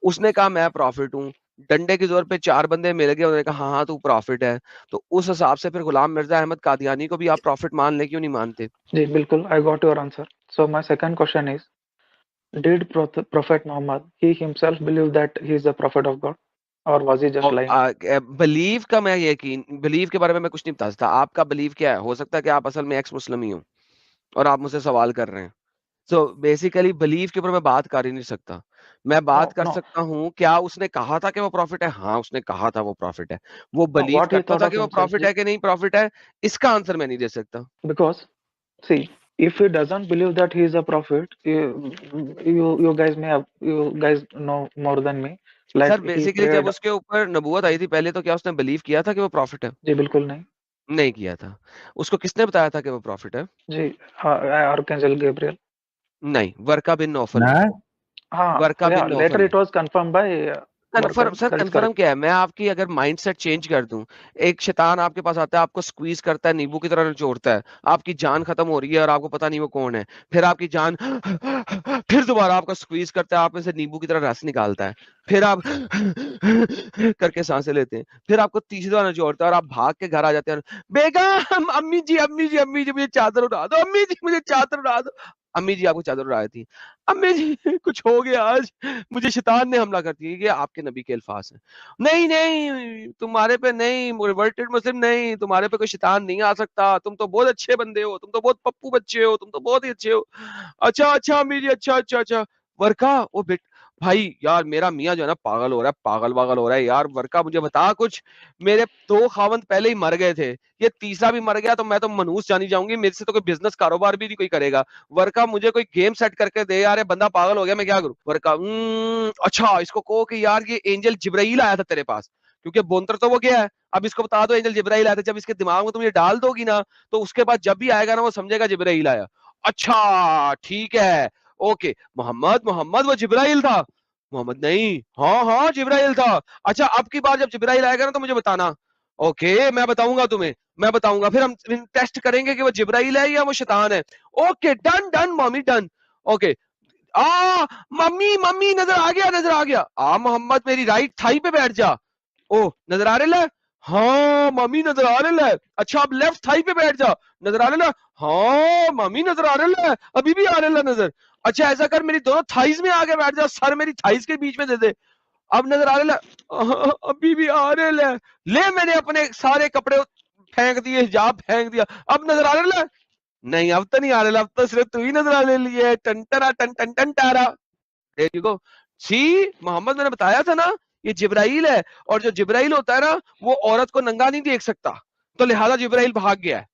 उसने कहा मैं प्रॉफिट हूँ, डंडे के जोर पे चार बंदे मिल गए, उन्होंने कहा हाँ हाँ तू प्रॉफिट है। तो उस हिसाब से फिर गुलाम मिर्जा अहमद कादियानी को भी आप प्रॉफिट मान ले, क्यों नहीं मानते? जी बिल्कुल, I got your answer. So my second question is, did Prophet Muhammad he himself believe that he is a prophet of God, or was he just lying? Believe का मैं यकीन, बिलीव के बारे में मैं कुछ नहीं बता सकता। आपका बिलीव क्या है? हो सकता है कि आप असल में एक्स मुस्लिम ही हो और आप मुझसे सवाल कर रहे हैं। सो बेसिकली बिलीव के ऊपर मैं बात कर ही नहीं सकता। मैं बात No, कर no. सकता हूँ क्या उसने कहा था कि वो प्रॉफिट है? हाँ, उसने कहा था वो प्रॉफिट है। वो No, बिलीव what he करता thought था of कि वो himself, प्रॉफिट है कि नहीं प्रॉफिट है, इसका आंसर मैं नहीं दे सकता। because see, if he doesn't believe that he is a prophet, you guys you guys know more than me. Like sir he basically जब prayed. उसके ऊपर नबूवत आई थी पहले, तो क्या उसने बिलीव किया था कि वो प्रॉफिट है? जी बिल्कुल नहीं। नहीं किया था। उसको किसने बताया था कि वो प्रॉफिट है? जी आर्कएंजल गैब्रियल। नहीं, वर्का बिन नौफल ना ने। हाँ वर्का बिन yeah, later नौफल ने। it was confirmed by confirm वर्का, sir, that is confirm correct. क्या है? मैं आपकी अगर माइंडसेट चेंज कर दूं, एक शैतान आपके पास आता है, आपको स्क्वीज करता है, नींबू की तरह निचोड़ता है, आपकी जान खत्म हो रही है और आपको पता नहीं वो कौन है, फिर आपकी जान फिर दोबारा आपको स्क्वीज करता है, आप में से नींबू की तरह रस निकालता है, फिर आप करके सांसें लेते हैं, फिर आपको तीसरी बार निचोड़ता है और आप भाग के घर आ जाते हैं, बेगम, अम्मी जी अम्मी जी अम्मी जी मुझे चादर उड़ा दो, अम्मी जी मुझे चादर उड़ा दो। अम्मी जी आपको चादर उड़ाई थी, अम्मी जी कुछ हो गया आज, मुझे शैतान ने हमला कर दिया। ये आपके नबी के अल्फाज हैं। नहीं नहीं तुम्हारे पे नहीं, रिवर्टेड मुस्लिम नहीं, तुम्हारे पे कोई शैतान नहीं आ सकता, तुम तो बहुत अच्छे बंदे हो, तुम तो बहुत पप्पू बच्चे हो, तुम तो बहुत ही अच्छे हो। अच्छा अच्छा मेरी, अच्छा अच्छा अच्छा। वर्का ओ बेट भाई यार, मेरा मियाँ जो है ना पागल हो रहा है, पागल वागल हो रहा है यार। वर्का मुझे बता कुछ, मेरे दो खावंद पहले ही मर गए थे, ये तीसरा भी मर गया तो मैं तो मनहूस जानी जाऊंगी, मेरे से तो कोई बिजनेस कारोबार भी नहीं कोई करेगा। वर्का मुझे कोई गेम सेट करके दे यार, ये बंदा पागल हो गया, मैं क्या करूं? वर्का अच्छा इसको कहो कि यार ये एंजल जिब्राइल आया था तेरे पास, क्योंकि बोंतर तो वो गया है, अब इसको बता दो एंजल जिब्राइल आया था। जब इसके दिमाग में तुम ये डाल दोगी ना, तो उसके बाद जब भी आएगा ना वो समझेगा जिब्राइल आया। अच्छा ठीक है, ओके। मोहम्मद मोहम्मद वो जिब्राइल था? मोहम्मद नहीं, हाँ हाँ जिब्राइल था। अच्छा अब की बार जब जिब्राइल आएगा ना तो मुझे बताना। ओके मैं बताऊंगा तुम्हें, मैं बताऊंगा, फिर हम टेस्ट करेंगे कि वो जिब्राइल है या वो शैतान है। Okay done done mummy done. Okay आ मम्मी मम्मी नजर आ गया, नजर आ गया। आ मोहम्मद मेरी राइट थाई पे बैठ जा। ओ नजर आ रहा है? हाँ मम्मी नजर आ रहा है। अच्छा अब लेफ्ट थाई पे बैठ जा, नजर आ रहा है? हाँ मम्मी नजर आ रहा है, अभी भी आ रहा है नजर। अच्छा ऐसा कर मेरी दोनों थाइज में आके बैठ जा, सर मेरी थाइज के बीच में दे दे। अब नजर आ रहा है? अभी भी आ रहा है। ले मैंने अपने सारे कपड़े फेंक दिए, हिजाब फेंक दिया, अब नजर आ रहा है? नहीं अब तो नहीं आ रहा, अब तो सिर्फ तू ही नजर आने लिए। टन टरा टन टन टन टारा। There you go. See, Muhammad मैंने बताया था ना ये जिब्राइल है, और जो जिब्राइल होता है ना वो औरत को नंगा नहीं देख सकता, तो लिहाजा जिब्राइल भाग गया है।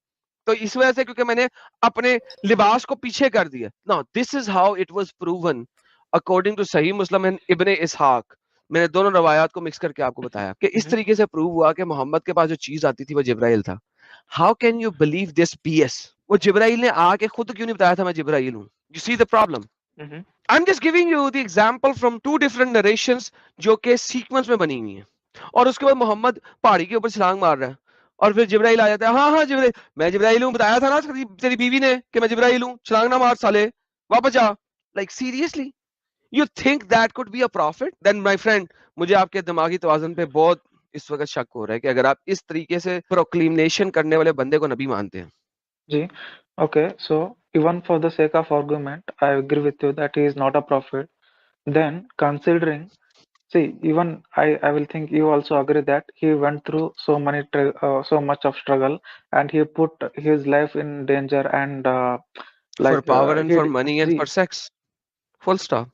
तो इस वजह से क्योंकि मैंने अपने लिबास को पीछे कर दिया। Now this is how it was proven according to Sahih Muslim and इब्ने इसहाक। मैंने दोनों रवायात को मिक्स करके आपको बताया कि इस तरीके से प्रूव हुआ कि मोहम्मद के पास जो चीज आती थी वो जिब्राइल था। How can you believe this BS? वो जिब्राइल ने आके खुद क्यों नहीं बताया था मैं जिब्राइल हूं? You see the problem. I'm just giving you the example from two different narrations जो के सीक्वेंस में बनी हुई हैं। और उसके बाद मोहम्मद पहाड़ी के ऊपर छलांग मार रहा है और फिर जिब्राइल आ जाता है। हाँ हाँ जिब्राइल, मैं जिब्राइल हूँ, बताया था ना तेरी बीवी ने कि मैं जिब्राइल हूँ, छलांग ना मार साले, वापस जा। Like seriously you think that could be a prophet? Then my friend मुझे आपके दिमागी तवाज़ुन पे बहुत इस वक्त शक हो रहा है कि अगर आप इस तरीके से प्रोक्लेमेशन करने वाले बंदे को नबी मानते हैं। जी, okay. So even for the sake of argument, I agree with you that he is not a prophet. Then considering, see, even I will think you also agree that he went through so much of struggle, and he put his life in danger, and for power and he for money and जी for sex, full stop.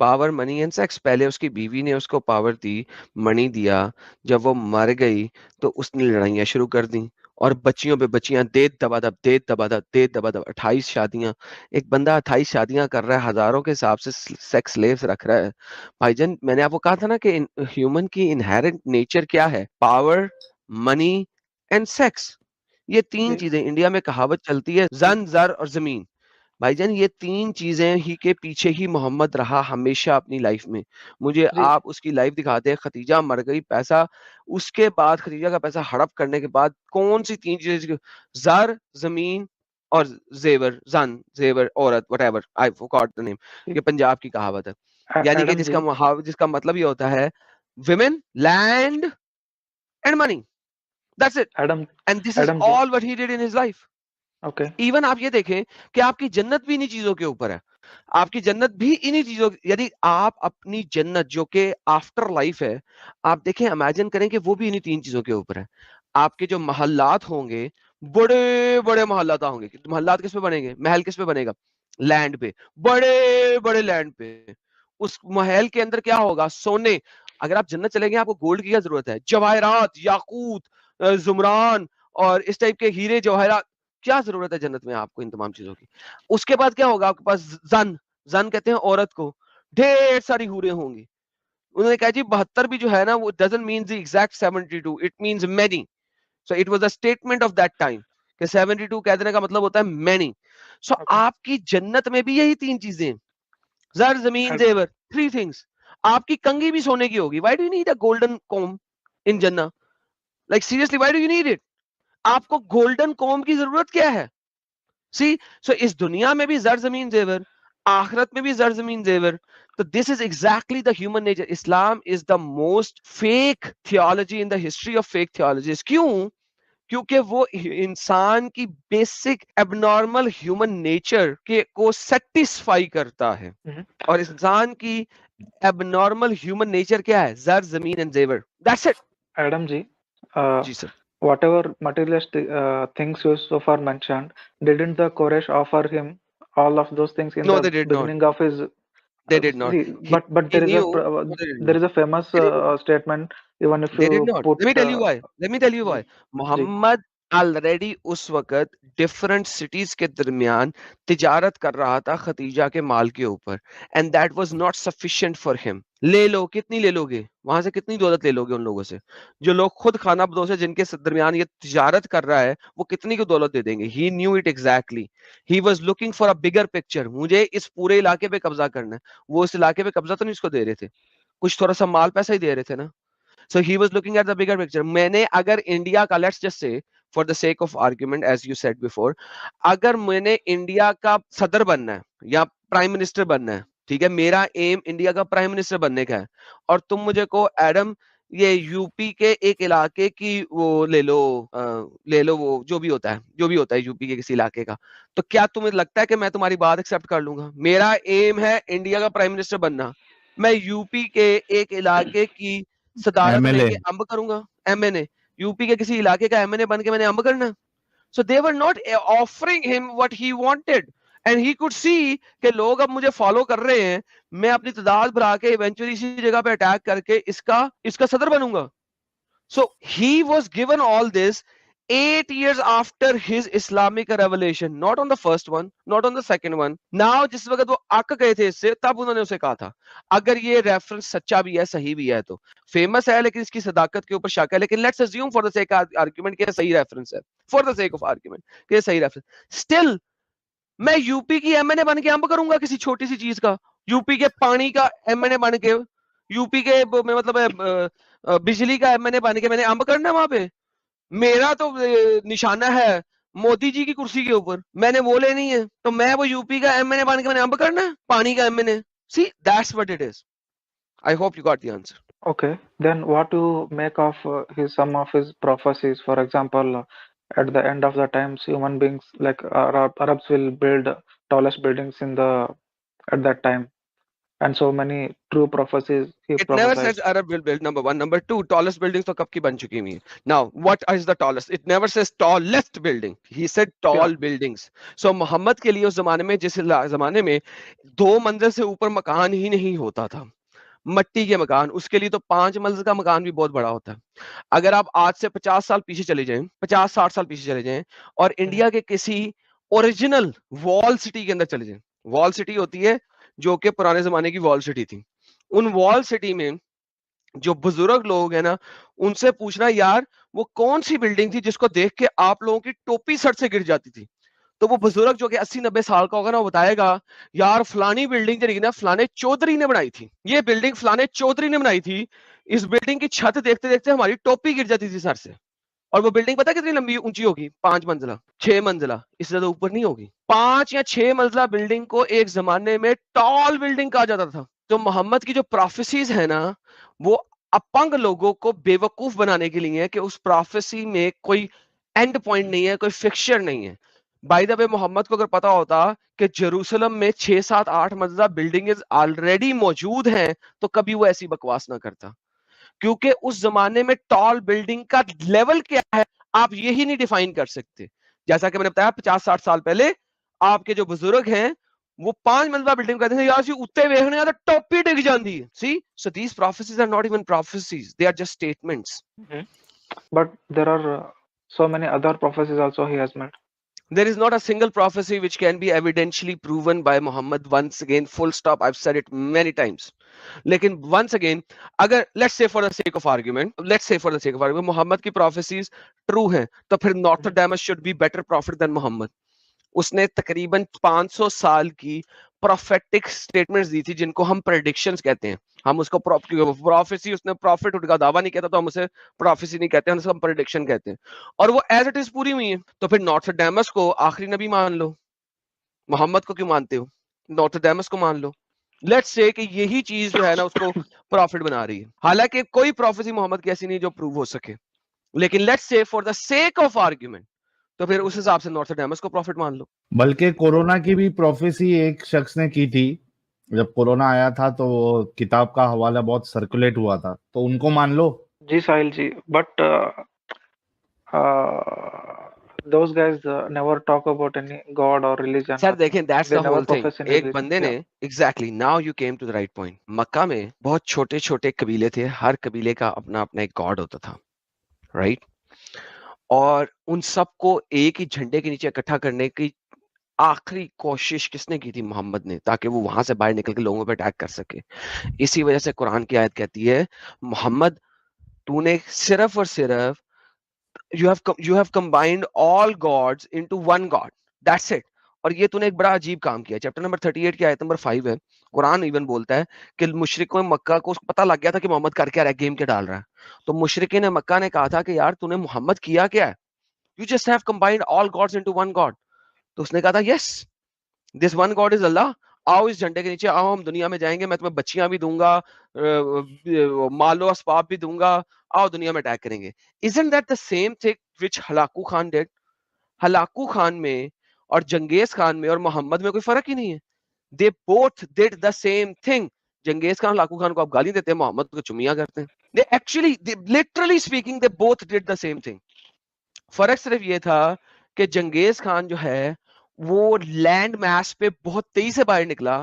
Power money and sex. पहले उसकी बीवी ने उसको power दी, money दिया, जब वो मर गई तो उसने लड़ाइयां शुरू कर दी और बच्चियों पे बच्चियां, दे दबादब दे दबादब दे दबादब, 28 शादियां। एक बंदा 28 शादियां कर रहा है, हजारों के हिसाब से सेक्स स्लेव्स रख रहा है। भाईजान मैंने आपको कहा था ना कि ह्यूमन की इनहेरेंट नेचर क्या है? Power, money and sex. ये तीन जी चीजें इंडिया में कहावत चलती है, जन जर और जमीन। भाईजान ये तीन चीजें ही के पीछे ही मोहम्मद रहा हमेशा अपनी लाइफ में। मुझे जी आप उसकी लाइफ दिखाते हैं, खदीजा मर गई, पैसा उसके बाद, खदीजा का पैसा हड़प करने के बाद कौन सी तीन चीजें? जर, जमीन और जेवर, जन जेवर औरत, whatever I forgot the name. ये पंजाब की कहावत है, यानी कि Adam जिसका ji, जिसका मतलब ये होता है women, land and money, that's it. Adam and this is Adam ji, all what he did in his life. okay. Even आप ये देखें कि आपकी जन्नत भी इन्हीं चीजों के ऊपर है। आपकी जन्नत भी इन्हीं चीजों, यदि आप अपनी जन्नत जो कि आफ्टर लाइफ है, आप देखें, इमेजिन करें कि वो भी इन्हीं तीन चीजों के ऊपर है। आपके जो महल्लात होंगे, बड़े बड़े महल्लात होंगे। महल्लात किस पे बनेंगे? महल किस पे बनेगा? लैंड पे, बड़े बड़े लैंड पे। उस महल के अंदर क्या होगा? सोने। अगर आप जन्नत चलेंगे आपको गोल्ड की क्या जरूरत है? जवाहरात, याकूत, जुमरान और इस टाइप के हीरे जवाहरात, क्या जरूरत है जन्नत में आपको इन तमाम चीजों की? उसके बाद क्या होगा आपके पास? जन, जन कहते हैं औरत को। ढेर सारी हूरें होंगी। उन्होंने कहा जी 72 भी जो है ना, वो doesn't mean the exact 72, it means many. So it was a statement of that time कि 72 कह देने का मतलब होता है मैनी। सो Okay. आपकी जन्नत में भी यही तीन चीजें हैं, जर, जमीन, Ad- जेवर, थ्री थिंग्स। आपकी कंघी भी सोने की होगी। Why do you need a golden comb in जन्नत? Like seriously why do you need it? आपको गोल्डन कॉम की जरूरत क्या है? सी, सो इस दुनिया में भी जर जमीन जेवर, आखिरत में भी जर जमीन जेवर। तो this is exactly the human nature. Islam is the most fake theology in the history of fake theologies. क्यों? क्योंकि वो इंसान की बेसिक एबनॉर्मल ह्यूमन नेचर के को सेटिस्फाई करता है। mhm. और इंसान की एबनॉर्मल ह्यूमन नेचर क्या है? जर, जमीन एंड जेवर, दैट्स इट। Adam ji, जी sir. whatever materialistic things you so far mentioned, didn't the Quraysh offer him all of those things in no the they did not, beginning of his? They did not. See, but he there is new, no they did there not, is a famous they did not. statement. Even if They did you not. put Let me tell you why. Let me tell you why. जी जी Muhammad already उस वक्त different cities के दरमियान तिजारत कर रहा था खतीजा के माल के ऊपर, and that was not sufficient for him. ले लो, कितनी ले लोगे वहां से? कितनी दौलत ले लोगे उन लोगों से? जो लोग खुद खाना बदोश है, जिनके दरमियान ये तिजारत कर रहा है, वो कितनी की दौलत दे देंगे? He knew it exactly. He was looking for a bigger picture. मुझे इस पूरे इलाके पे कब्जा करना है। वो इस इलाके पे कब्जा तो नहीं उसको दे रहे थे, कुछ थोड़ा सा माल पैसा ही दे रहे थे ना। So he was looking at the bigger picture. मैंने अगर इंडिया का, let's just say for the sake of argument as you said before, अगर मैंने इंडिया का सदर बनना है या प्राइम मिनिस्टर बनना है, ठीक है, मेरा एम इंडिया का प्राइम मिनिस्टर बनने का है, और तुम मुझे को एडम ये यूपी के एक इलाके की वो ले लो वो जो भी होता है यूपी के किसी इलाके का, तो क्या तुम्हें लगता है कि मैं तुम्हारी बात एक्सेप्ट कर लूंगा? मेरा एम है इंडिया का प्राइम मिनिस्टर बनना, मैं यूपी के एक इलाके की सदारत MLA लेके अम्ब करूंगा? एमएनए, यूपी के किसी इलाके का एमएनए बन के मैंने अम्ब करना? So they were not offering him what he wanted, and he could see कि लोग अब मुझे फॉलो कर रहे हैं, मैं अपनी तादाद बढ़ा के इवेंचुअली इसी जगह पे अटैक करके इसका सदर बनूंगा. So he was given all this 8 years after his Islamic revelation, not on the first one, not on the second one. Now जिस वक्त वो अक गए थे इससे, तब उन्होंने उसे कहा था. अगर ये रेफरेंस सच्चा भी है, सही भी है, तो फेमस है लेकिन इसकी सदाकत के ऊपर शक है, लेकिन let's assume for the sake argument कि सही रेफरेंस है, for the sake of argument कि सही रेफरेंस, स्टिल मैं यूपी की एमएनए बन के अम्ब करूंगा किसी छोटी सी चीज का, यूपी के पानी का एमएनए बन के, यूपी के मतलब बिजली का एमएनए बन के मैंने अम्ब करना है वहां पे? मेरा तो निशाना है मोदी जी की कुर्सी के ऊपर, मैंने वो लेनी है, तो मैं वो यूपी का एमएनए बन के मैंने अम्ब करना है, पानी का MNA? See that's what it is. I hope you got the answer. Okay, then what to make of some of his prophecies? For example, at the end of the times, human beings like Arabs will build tallest buildings at that time, and so many true prophecies he It never prophesied. says Arab will build, number one. Number two, tallest buildings तो कब की बन चुकी हुई हैं. Now, what is the tallest? It never says tallest building. He said tall buildings. So Mohammad के लिए उस जमाने में, जिस जमाने में 2 मंजिल से ऊपर मकान ही नहीं होता था, मट्टी के मकान, उसके लिए तो 5 मंजिल का मकान भी बहुत बड़ा होता है. अगर आप आज से 50 साल पीछे चले जाएं, 50-60 साल पीछे चले जाएं, और इंडिया के किसी ओरिजिनल वॉल सिटी के अंदर चले जाएं, वॉल सिटी होती है जो कि पुराने जमाने की वॉल सिटी थी, उन वॉल सिटी में जो बुजुर्ग लोग हैं ना, उनसे पूछना यार वो कौन सी बिल्डिंग थी जिसको देख के आप लोगों की टोपी सर से गिर जाती थी, तो वो बुजुर्ग जो कि 80-90 साल का होगा ना, वो बताएगा यार फलानी बिल्डिंग जो ना फलाने चौधरी ने बनाई थी, ये बिल्डिंग फलाने चौधरी ने बनाई थी, इस बिल्डिंग की छत देखते देखते हमारी टोपी गिर जाती थी सर से. और वो बिल्डिंग पता कितनी लंबी ऊंची होगी? 5 मंजिला, 6 मंजिला, इससे ज्यादा ऊपर नहीं होगी. 5 या 6 मंजिला बिल्डिंग को एक जमाने में टॉल बिल्डिंग कहा जाता था. तो मोहम्मद की जो प्रोफेसीज है ना, वो अपंग लोगों को बेवकूफ बनाने के लिए है कि उस प्रोफेसी में कोई एंड पॉइंट नहीं है, कोई फिक्सचर नहीं है. बाय द वे, मोहम्मद को अगर पता होता कि जेरूसलम में 6-7-8 मंजिला बिल्डिंग्स ऑलरेडी मौजूद हैं, तो कभी वो ऐसी बकवास ना करता, क्योंकि उस जमाने में टॉल बिल्डिंग का लेवल क्या है आप यही नहीं डिफाइन कर सकते. जैसा कि मैंने बताया 50-60 साल पहले आपके जो बुजुर्ग हैं वो 5 मंजिला बिल्डिंग कहते हैं, यार सी उत्ते वेखने तो टोपी डिग जाती है. See, so these prophecies are not even prophecies, they are just statements. But there are so many other prophecies also he has made. There is not a single prophecy which can be evidentially proven by Muhammad. Once again, full stop. I've said it many times. लेकिन once again, अगर let's say for the sake of argument, Mohammad की prophecies true हैं, तो फिर Nostradamus should be better prophet than Muhammad. उसने तकरीबन 500 साल की प्रोफेटिक स्टेटमेंट्स दी थी, जिनको हम प्रेडिक्शंस कहते हैं. हम उसको प्रोफेसी, उसने प्रॉफिट का दावा नहीं कहता तो हम उसे प्रोफेसी नहीं कहते, हम प्रेडिक्शन कहते हैं, और वो एज इट इज पूरी हुई है. तो फिर नॉस्ट्रेडामस को आखिरी नबी मान लो, मोहम्मद को क्यों मानते हो? नॉस्ट्रेडामस को मान लो. लेट्स से कि यही चीज जो है ना उसको प्रॉफिट बना रही है, हालांकि कोई प्रोफेसी मोहम्मद की ऐसी नहीं जो प्रूव हो सके, लेकिन let's say for the sake of argument, तो फिर उस हिसाब से नॉस्ट्रेडामस को प्रॉफिट मान लो. बल्कि कोरोना की भी प्रोफेसी एक शख्स ने की थी, जब कोरोना आया था तो वो किताब का हवाला बहुत सर्कुलेट हुआ था, तो उनको मान लो. जी साहिल जी, but those guys never talk about any god or religion. Sir देखें, that's They the never whole thing. profess any एक religion. बंदे ने exactly now you came to the right point. मक्का में बहुत छोटे छोटे कबीले थे, हर कबीले का अपना अपना एक गॉड होता था, राइट? और उन सबको एक ही झंडे के नीचे इकट्ठा करने की आखिरी कोशिश किसने की थी? मोहम्मद ने, ताकि वो वहां से बाहर निकल के लोगों पर अटैक कर सके. इसी वजह से कुरान की आयत कहती है, मोहम्मद तूने सिर्फ और सिर्फ you have combined all gods into one god, that's it. और ये तूने एक बड़ा अजीब काम किया। चैप्टर नंबर 38 की आयत नंबर 5 है, कुरान इवन बोलता है कि मुशरिकों मक्का को पता लग गया था कि मोहम्मद कर क्या रहा है, गेम क्या डाल रहा है। तो मुशरिकीन मक्का ने कहा था कि यार तूने मोहम्मद किया क्या है, you just have combined all gods into one god. तो उसने कहा था yes, this one god is Allah, आओ इस झंडे के नीचे आओ, हम दुनिया में जाएंगे, मैं तुम्हें बच्चियां भी दूंगा, मालो असबाब भी दूंगा, आओ दुनिया में अटैक करेंगे। Isn't that the same thing which Hulagu Khan did? Hulagu Khan में और जंगेज खान में और मोहम्मद में कोई फर्क ही नहीं है। They both did the same thing. Genghis Khan Hulagu Khan को आप गाली देते हैं, मोहम्मद को चुमिया करते हैं। They actually, literally speaking, they both did the same thing. फर्क सिर्फ ये था कि जंगेज खान जो है वो लैंड मैस पे बहुत तेजी से बाहर निकला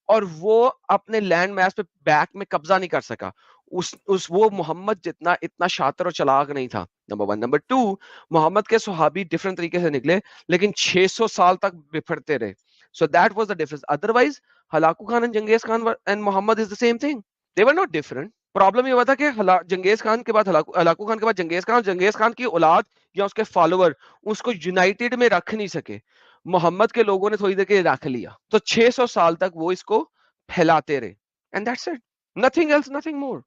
और वो अपने लैंड मैस पे बैक में कब्जा नहीं कर सका। उस वो मोहम्मद जितना इतना शातिर और चालाक नहीं था, नंबर 1। नंबर 2, मोहम्मद के सहाबी डिफरेंट तरीके से निकले लेकिन 600 साल तक बिफरते रहे। So that was the difference. Otherwise Hulagu Khan and Genghis Khan and Muhammad is the same thing, they were not different. Problem ये हुआ था कि जंगेज खान के बाद हलाकू खान के बाद जंगेज खान, और जंगेज खान की औलाद या उसके फॉलोअर उसको यूनाइटेड में रख नहीं सके। मोहम्मद के लोगों ने थोड़ी देर के लिए रख लिया, तो 600 साल तक वो इसको फैलाते रहे, and that's it, nothing else, nothing more.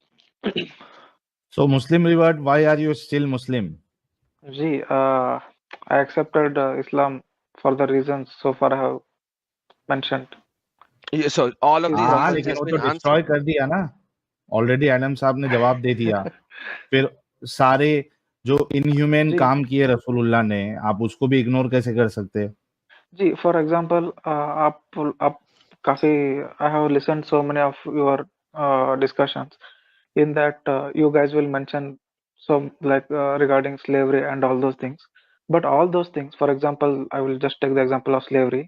So Muslim revert, why are you still Muslim? जी, I accepted Islam for the reasons so far I have mentioned. So all of Is these हाँ proper. reasons लेकिन has वो तो been destroy answered. कर दिया ना, already Adam साहब ने जवाब दे दिया। फिर सारे जो इनह्यूमन जी काम किए रसूलुल्लाह ने, आप उसको भी इग्नोर कैसे कर सकते हैं? जी, फॉर एग्जांपल आप काफी, I have listened so many of your discussions. In that, you guys will mention some like regarding slavery and all those things. But all those things, for example, I will just take the example of slavery.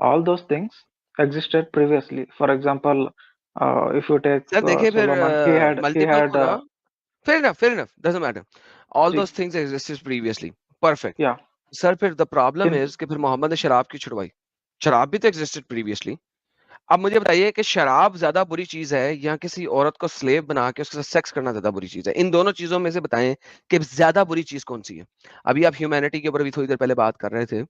All those things existed previously. For example, if you take sir देखिए फिर Solomon, he multiple had खुदा, fair enough, doesn't matter, all जी those things existed previously, perfect. या sir फिर the problem in is कि फिर मोहम्मद ने शराब क्यों छुड़वाई? शराब भी तो एग्जिस्टेड प्रीवियसली। अब मुझे बताइए कि शराब ज्यादा बुरी चीज है या किसी औरत को स्लेव बना के उसके साथ सेक्स करना ज्यादा बुरी चीज है? इन दोनों चीजों में से बताएं कि ज्यादा बुरी चीज कौन सी है। अभी आप ह्यूमैनिटी के ऊपर भी थोड़ी देर पहले बात कर रहे थे,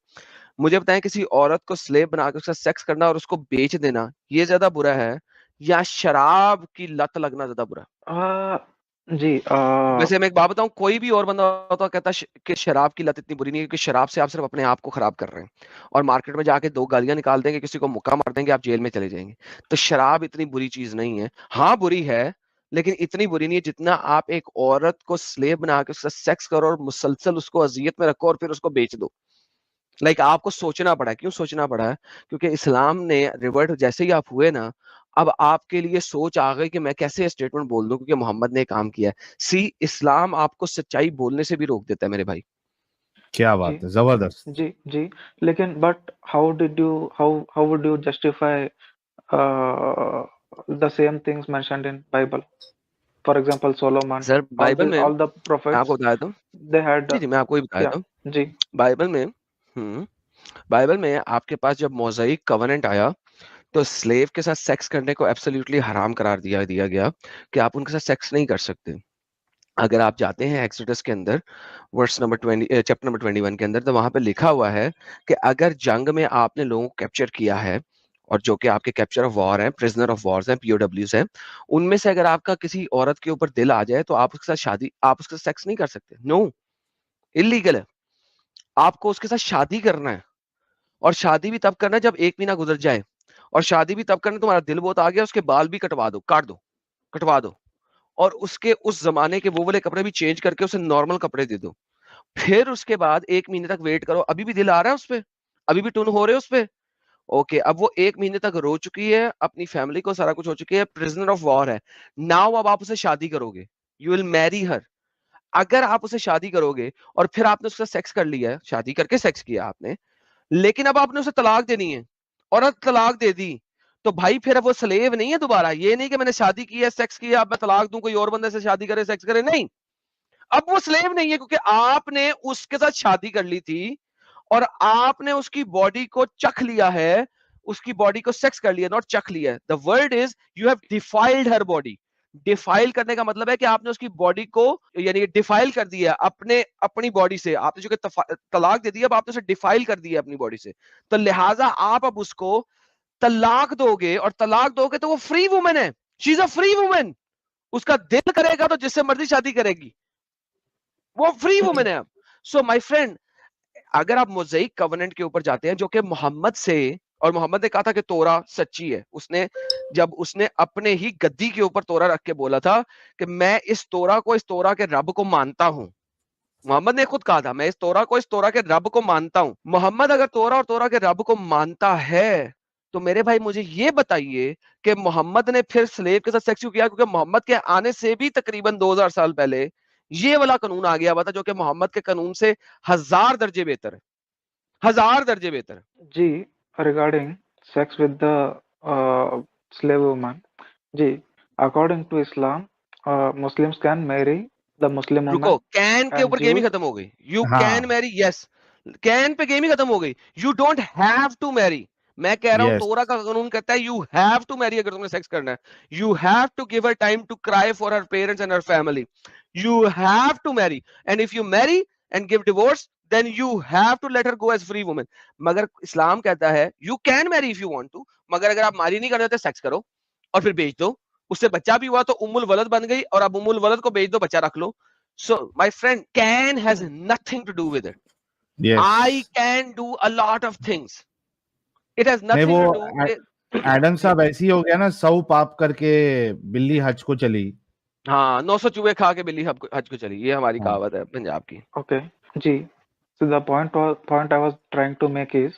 मुझे बताएं किसी औरत को स्लेव बना के उसके साथ सेक्स करना और उसको बेच देना ये ज्यादा बुरा है या शराब की लत लगना ज्यादा बुरा है? जी वैसे मैं एक बात बताऊं, कोई भी और बंदा होता कहता कि शराब की लत इतनी बुरी नहीं है क्योंकि शराब से आप सिर्फ अपने आप को खराब कर रहे हैं और मार्केट में जाके 2 गालियां निकाल देंगे, किसी को मुक्का मार देंगे, आप जेल में चले जाएंगे। तो शराब इतनी बुरी चीज नहीं है। हाँ बुरी है लेकिन इतनी बुरी नहीं है जितना आप एक औरत को स्लेव बना के उसका सेक्स करो और मुसलसल उसको अजियत में रखो और फिर उसको बेच दो। आपको सोचना पड़ा है। क्यों सोचना पड़ा है? क्योंकि इस्लाम ने रिवर्ट जैसे ही आप हुए ना, अब आपके लिए सोच आ गई कि मैं कैसे स्टेटमेंट बोल दूं क्योंकि मोहम्मद ने काम किया है। सी, इस्लाम आपको सच्चाई बोलने से भी रोक देता है मेरे भाई। क्या जी बात है, जबरदस्त। जी जी, लेकिन but how would you justify the same things mentioned in Bible? For example, Solomon, sir Bible में all the मैं prophets, आपको बताया था, they had जी मैं आपको ही बताया yeah, था। जी बाइबल में बाइबल में आपके पास जब मोज़ाइक कवेनेंट आया तो स्लेव के साथ सेक्स करने को एब्सोल्युटली हराम करार दिया दिया गया कि आप उनके साथ सेक्स नहीं कर सकते। अगर आप जाते हैं एक्सोडस के अंदर वर्स नंबर 20 चैप्टर नंबर 21 के अंदर, तो वहां पे लिखा हुआ है कि अगर जंग में आपने लोगों को कैप्चर किया है और जो कि आपके कैप्चर ऑफ वॉर हैं, प्रिजनर ऑफ वॉर्स हैं, पीओडब्ल्यूज हैं, उनमें से अगर आपका किसी औरत के ऊपर दिल आ जाए तो आप उसके साथ शादी, आप उसके साथ सेक्स नहीं कर सकते। नो, इलीगल है। आपको उसके साथ शादी करना है और शादी भी तब करना है जब 1 महीना गुजर जाए, और शादी भी तब करना तुम्हारा दिल बहुत आ गया, उसके बाल भी कटवा दो, काट दो, कटवा दो, और उसके उस जमाने के वो वाले कपड़े भी चेंज करके उसे नॉर्मल कपड़े दे दो। फिर उसके बाद 1 महीने तक वेट करो, अभी भी दिल आ रहा है उस पे, अभी भी टून हो रहे हैं उस पे, ओके, अब वो 1 महीने तक रो चुकी है, अपनी फैमिली को सारा कुछ हो चुकी है, प्रिजनर ऑफ वॉर है। नाउ अब आप उसे शादी करोगे, यू विल मैरी हर। अगर आप उसे शादी करोगे और फिर आपने उसका सेक्स कर लिया है, शादी करके सेक्स किया आपने, लेकिन अब आपने उसे तलाक देनी है और अब तलाक दे दी, तो भाई फिर अब वो स्लेव नहीं है दोबारा। ये नहीं कि मैंने शादी की है, सेक्स किया, अब मैं तलाक दूं, कोई और बंदे से शादी करे, सेक्स करे, नहीं। अब वो स्लेव नहीं है क्योंकि आपने उसके साथ शादी कर ली थी और आपने उसकी बॉडी को चख लिया है, उसकी बॉडी को सेक्स कर लिया, नॉट चख लिया है। The word is you have defiled her body. Defile करने का मतलब है कि आपने उसकी बॉडी को यानी कि डिफाइल कर दिया अपनी बॉडी से, आपने जो कि तलाक दे दिया, अब आपने उसे डिफाइल कर दिया अपनी बॉडी से, तो लिहाजा आप अब उसको तलाक दोगे, और तलाक दोगे तो वो फ्री वुमेन है, she is a free women, उसका दिल करेगा तो जिससे मर्जी शादी करेगी, वो फ्री वुमेन है अब। सो माय फ्रेंड, अगर आप मोज़ेइक कवेनेंट के ऊपर जाते हैं जो कि मोहम्मद से, और मोहम्मद ने कहा था कि तोरा सच्ची है, उसने जब उसने अपने ही गद्दी के ऊपर तोरा रख के बोला था कि मैं इस तोरा के रब को मानता हूं, मोहम्मद ने खुद कहा था मैं इस तोरा के रब को मानता हूं। मोहम्मद अगर तोरा और तोरा के रब को मानता है तो मेरे भाई मुझे ये बताइए कि मोहम्मद ने फिर स्लेव के साथ सेक्स क्यों किया? क्योंकि मोहम्मद के आने से भी तकरीबन 2000 साल पहले ये वाला कानून आ गया हुआ था जो कि मोहम्मद के कानून से 1000 दर्जे बेहतर है, 1000 दर्जे बेहतर है। जी, regarding sex with the slave woman, जी, according to Islam, Muslims can marry the Muslim रुको, woman कैन के and ऊपर गेम ही Jews. खत्म हो गई, यू कैन हाँ, मैरी, यस, कैन पे गेम ही खत्म हो गई, you don't have to marry. मैं कह रहा हूं यस, तोरा का कानून कहता है यू हैव टू मैरी, अगर तुमने सेक्स करना है, you have to give her time to cry for her parents and her family, you have to marry, and if you marry and give divorce then you have to let her go as free women. मगर Islam कहता है you can marry if you want to, मगर अगर आप Mary नहीं करना तो sex करो और फिर बेच दो, उससे बच्चा भी हुआ तो उम्मुल वलद बन गई, और अब उम्मुल वलद को बेच दो, बच्चा रख लो। So, my friend, can has nothing to do with it. Yes. I can do a lot of things. It has नहीं, nothing वो to do with. एडम साहब ऐसी ही हो गया ना, 100 पाप करके बिल्ली हज को चली। हाँ, 900 चूहे खा के बिल्ली हज को चली, ये हमारी हाँ, कहावत है पंजाब की। Okay, ji. So the point I was trying to make is,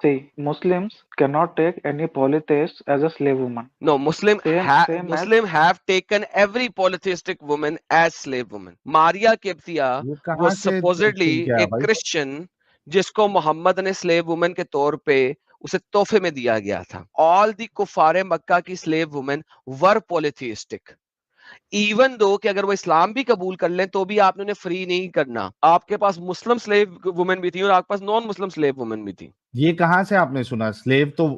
see, Muslims cannot take any polytheist as a slave woman. No, Muslim Same as have taken every polytheistic woman as slave woman. Maria Kiptia ये कहाँ was से supposedly सुन के आया a भाई? Christian जिसको मोहम्मद ने slave women के तौर पे उसे तोहफे में दिया गया था। All the कुफारे मक्का की slave women were polytheistic. Even though कि अगर वो इस्लाम भी कबूल कर लें तो भी आपने उन्हें फ्री नहीं करना, आपके पास मुस्लिम स्लेव वुमेन भी थी और आपके पास नॉन मुस्लिम स्लेव वुमेन भी थी। ये कहाँ से आपने सुना? स्लेव तो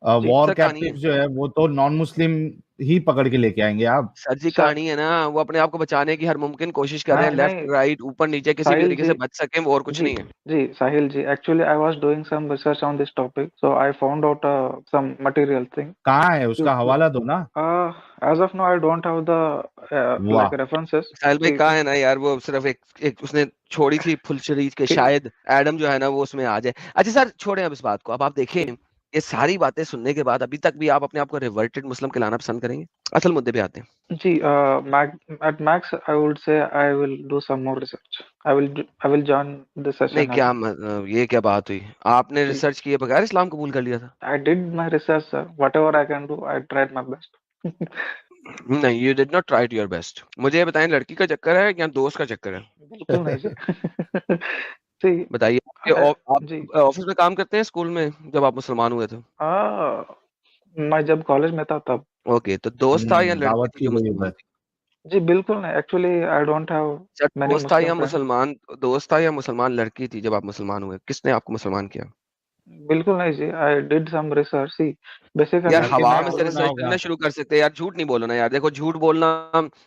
जी, वॉर सर कहानी है, कैप्टिव जो है वो तो नॉन मुस्लिम ही पकड़ के लेके आएंगे आप। सर जी सर, कहानी है ना, वो अपने आप को बचाने की हर मुमकिन कोशिश कर रहे हैं, नहीं लेफ्ट नहीं, राइट ऊपर नीचे किसी भी साहिल तरीके जी, से बच सके, वो और कुछ जी, नहीं है। जी, Sahil ji. Actually, I was doing some research on this topic, so I found out some material thing. कहाँ है उसका You- हवाला दो ना। Uh, as of now, I don't have the like वाह, references. साहिल भाई See, कहा है ना यार, वो सिर्फ एक उसने छोड़ी थी फुलशरी के, see, शायद एडम जो है ना वो उसमें आ जाए। अच्छा सर छोड़ें अब इस बात को, अब आप देखें ये सारी बातें सुनने के बाद अभी तक भी आप अपने आप को रिवर्टेड मुस्लिम कहलाना पसंद करेंगे? असल मुद्दे पे आते हैं। Gee, at max, I would say I will do some more research. I will join the नहीं session क्या again. ये क्या बात हुई, आपने See, रिसर्च किए बगैर इस्लाम कबूल कर लिया था? I did my research, sir. Whatever I can do, I tried my best. नहीं, you did not try your best. मुझे ये बताएं, लड़की का चक्कर है या दोस्त का चक्कर है? बिल्कुल नहीं जी. See, बताइए। आप जी, ऑफिस में काम करते हैं, स्कूल में जब आप मुसलमान हुए थे? मैं जब कॉलेज में था तब. ओके, तो दोस्त था या लड़की दावत थी की जो गई मुसलमान उधर। थी? जी बिल्कुल नहीं. Actually, I don't have sir many Muslim friends. दोस्त था या मुसलमान लड़की थी जब आप मुसलमान हुए? किसने आपको मुसलमान किया? बिल्कुल नहीं जी. I did some research. See, यार basically जाकिर हवा मैं में नायक से को सुना रिसर्च होगा। करना शुरू कर सकते हैं यार, झूठ नहीं बोलो ना यार। देखो झूठ बोलना,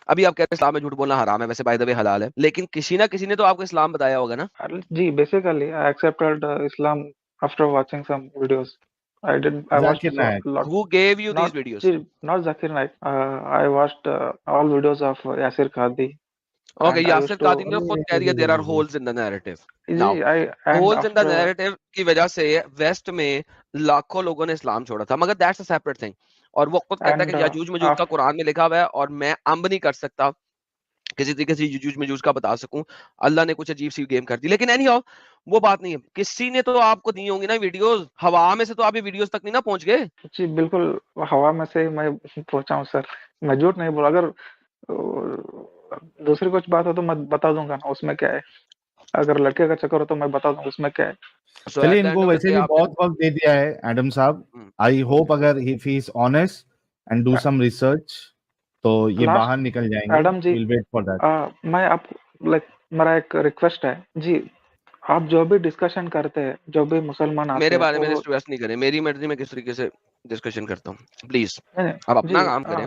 अभी आप कह रहे हैं इस्लाम में झूठ बोलना हराम है, वैसे बाय द वे हलाल है, लेकिन किसी ना किसी ने तो आपको इस्लाम बताया होगा ना। जी basically I accepted Islam after watching some videos. I watched Zakir Naik. lot. Who gave you these Not videos? not Zakir Naik. I watched all videos of Yasir Qadhi, okay, and I Yasir used to. Qadir ने खुद कह दिया there are holes in the narrative. जी now I and holes in the after. Narrative की वजह से waste में लाखों लोगों ने इस्लाम छोड़ा था, मगर दैट्स अ सेपरेट थिंग। और वो खुद कहता है And कि याजूज मजूज का after. कुरान में लिखा हुआ है और मैं अम्ब नहीं कर सकता किसी तरीके से यजूज मजूज का बता सकूं, अल्लाह ने कुछ अजीब सी गेम कर दी। लेकिन एनीहाउ वो बात नहीं है, किसी ने तो आपको दी होंगी ना वीडियोस, हवा में से तो आप ये वीडियोस तक नहीं ना पहुंच गए। जी बिल्कुल हवा में से मैं पहुंचा हूँ सर. मैं झूठ नहीं बोला. अगर दूसरी कुछ बात हो तो मैं बता दूंगा ना, उसमें क्या है. अगर लड़के का चक्कर हो तो मैं बता दूंगा, उसमें क्या है. सो चलिए, एट द एंड इनको ऑफ द वैसे डे भी आपने बहुत वक्त दे दिया है एडम साहब। आई होप अगर if he is honest and do some research तो ये लास्ट बाहर निकल जाएंगे। एडम जी, विल वेट फॉर दैट। मैं आप लाइक मेरा एक रिक्वेस्ट है जी. आप जो भी डिस्कशन करते हैं, जो भी मुसलमान आते मेरे हैं बारे में वो. रिक्वेस्ट नहीं करें, मेरी मर्जी में किस तरीके से डिस्कशन करता हूँ, प्लीज नहीं, आप अपना जी काम करें।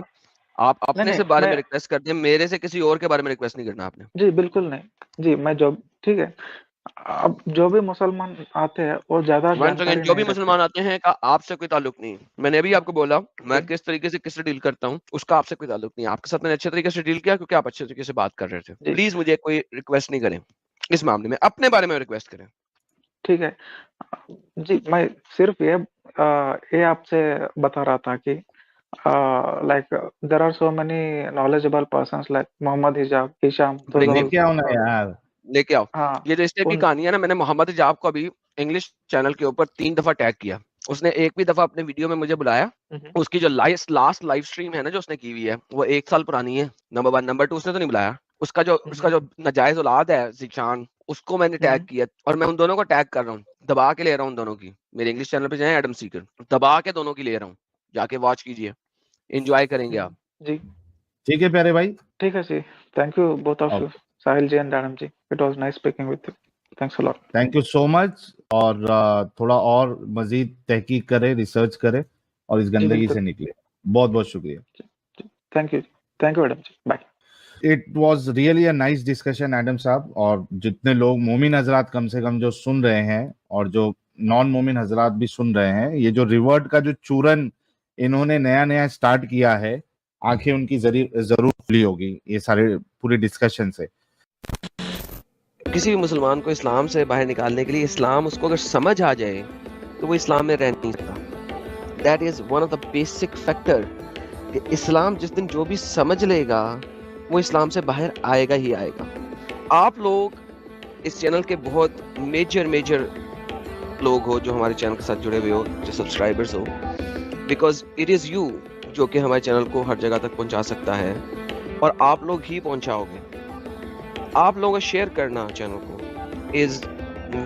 आप नहीं अपने नहीं से बारे में मैं रिक्वेस्ट कर दें, मेरे से किसी और के बारे में रिक्वेस्ट नहीं करना आपने। जी बिल्कुल नहीं जी, मैं जो ठीक है, अब जो भी मुसलमान आते हैं वो ज्यादा वंस अगेन, जानकारी जो नहीं भी रखते। मुसलमान आते हैं का आपसे कोई ताल्लुक नहीं है। मैंने अभी आपको बोला मैं जी किस तरीके से किससे डील करता हूँ, उसका आपसे कोई ताल्लुक नहीं है। आपके साथ मैंने अच्छे तरीके से डील किया क्योंकि आप अच्छे तरीके से बात कर रहे थे। जी प्लीज मुझे कोई रिक्वेस्ट नहीं करें इस मामले में, अपने बारे में रिक्वेस्ट करें। ठीक है जी, मैं सिर्फ ये आपसे बता रहा था कि like there are so many knowledgeable persons like Muhammad Hijab, Hisham, those bring all him, लेके आओ ना यार। लेके आओ। हाँ ये जो इस टाइप की उन कहानी है ना, मैंने मोहम्मद हिजाब को अभी इंग्लिश चैनल के ऊपर 3 दफा टैग किया। उसने एक भी दफा अपने वीडियो में मुझे बुलाया। उसकी जो लास्ट लाइव स्ट्रीम है ना जो उसने की हुई है, वो 1 साल पुरानी है। नंबर 1, नंबर 2 उसने तो नहीं बुलाया। उसका जो नाजायज औलाद है ज़ीशान, उसको मैंने टैग किया और मैं उन दोनों को टैग कर रहा हूँ, दबा के ले रहा हूँ उन दोनों की। मेरे इंग्लिश चैनल पे जाएं, एडम सीकर, दबा के दोनों की ले रहा हूँ, जाके वॉच कीजिए, एंजॉय करेंगे आप। जी ठीक है प्यारे भाई। ठीक है जी, thank you both of you, okay, Sahil ji and Adam ji, it was nice speaking with you, thanks a lot. Thank you so much. और थोड़ा और मजीद तहकीक करें, रिसर्च करें और इस जी गंदगी बिल्कुल से निकले। बहुत बहुत शुक्रिया। जी, thank you Adam ji, bye. It was really a nice discussion Adam sahab. और जितने लोग मोमिन हजरात कम से कम जो सुन रहे हैं और जो नॉन मोमिन हजरात भी सुन रहे हैं, ये जो रिवर्ट का जो चूरन इन्होंने नया नया स्टार्ट किया है, आंखें उनकी जरूर खुली होगी ये सारे पूरे डिस्कशन से। किसी भी मुसलमान को इस्लाम से बाहर निकालने के लिए, इस्लाम उसको अगर समझ आ जाए तो वो इस्लाम में रह नहीं सकता। That is one of the basic factor कि इस्लाम जिस दिन जो भी समझ लेगा वो इस्लाम से बाहर आएगा ही आएगा। आप लोग इस चैनल के बहुत मेजर लोग हो जो हमारे चैनल के साथ जुड़े हुए हो, जो सब्सक्राइबर्स हो, बिकॉज इट इज यू जो कि हमारे चैनल को हर जगह तक पहुंचा सकता है और आप लोग ही पहुंचाओगे। आप लोगों का शेयर करना चैनल को is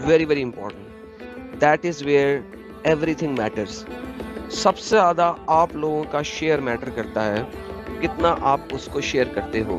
very important. That is where everything matters. सबसे ज्यादा आप लोगों का शेयर मैटर करता है, कितना आप उसको शेयर करते हो।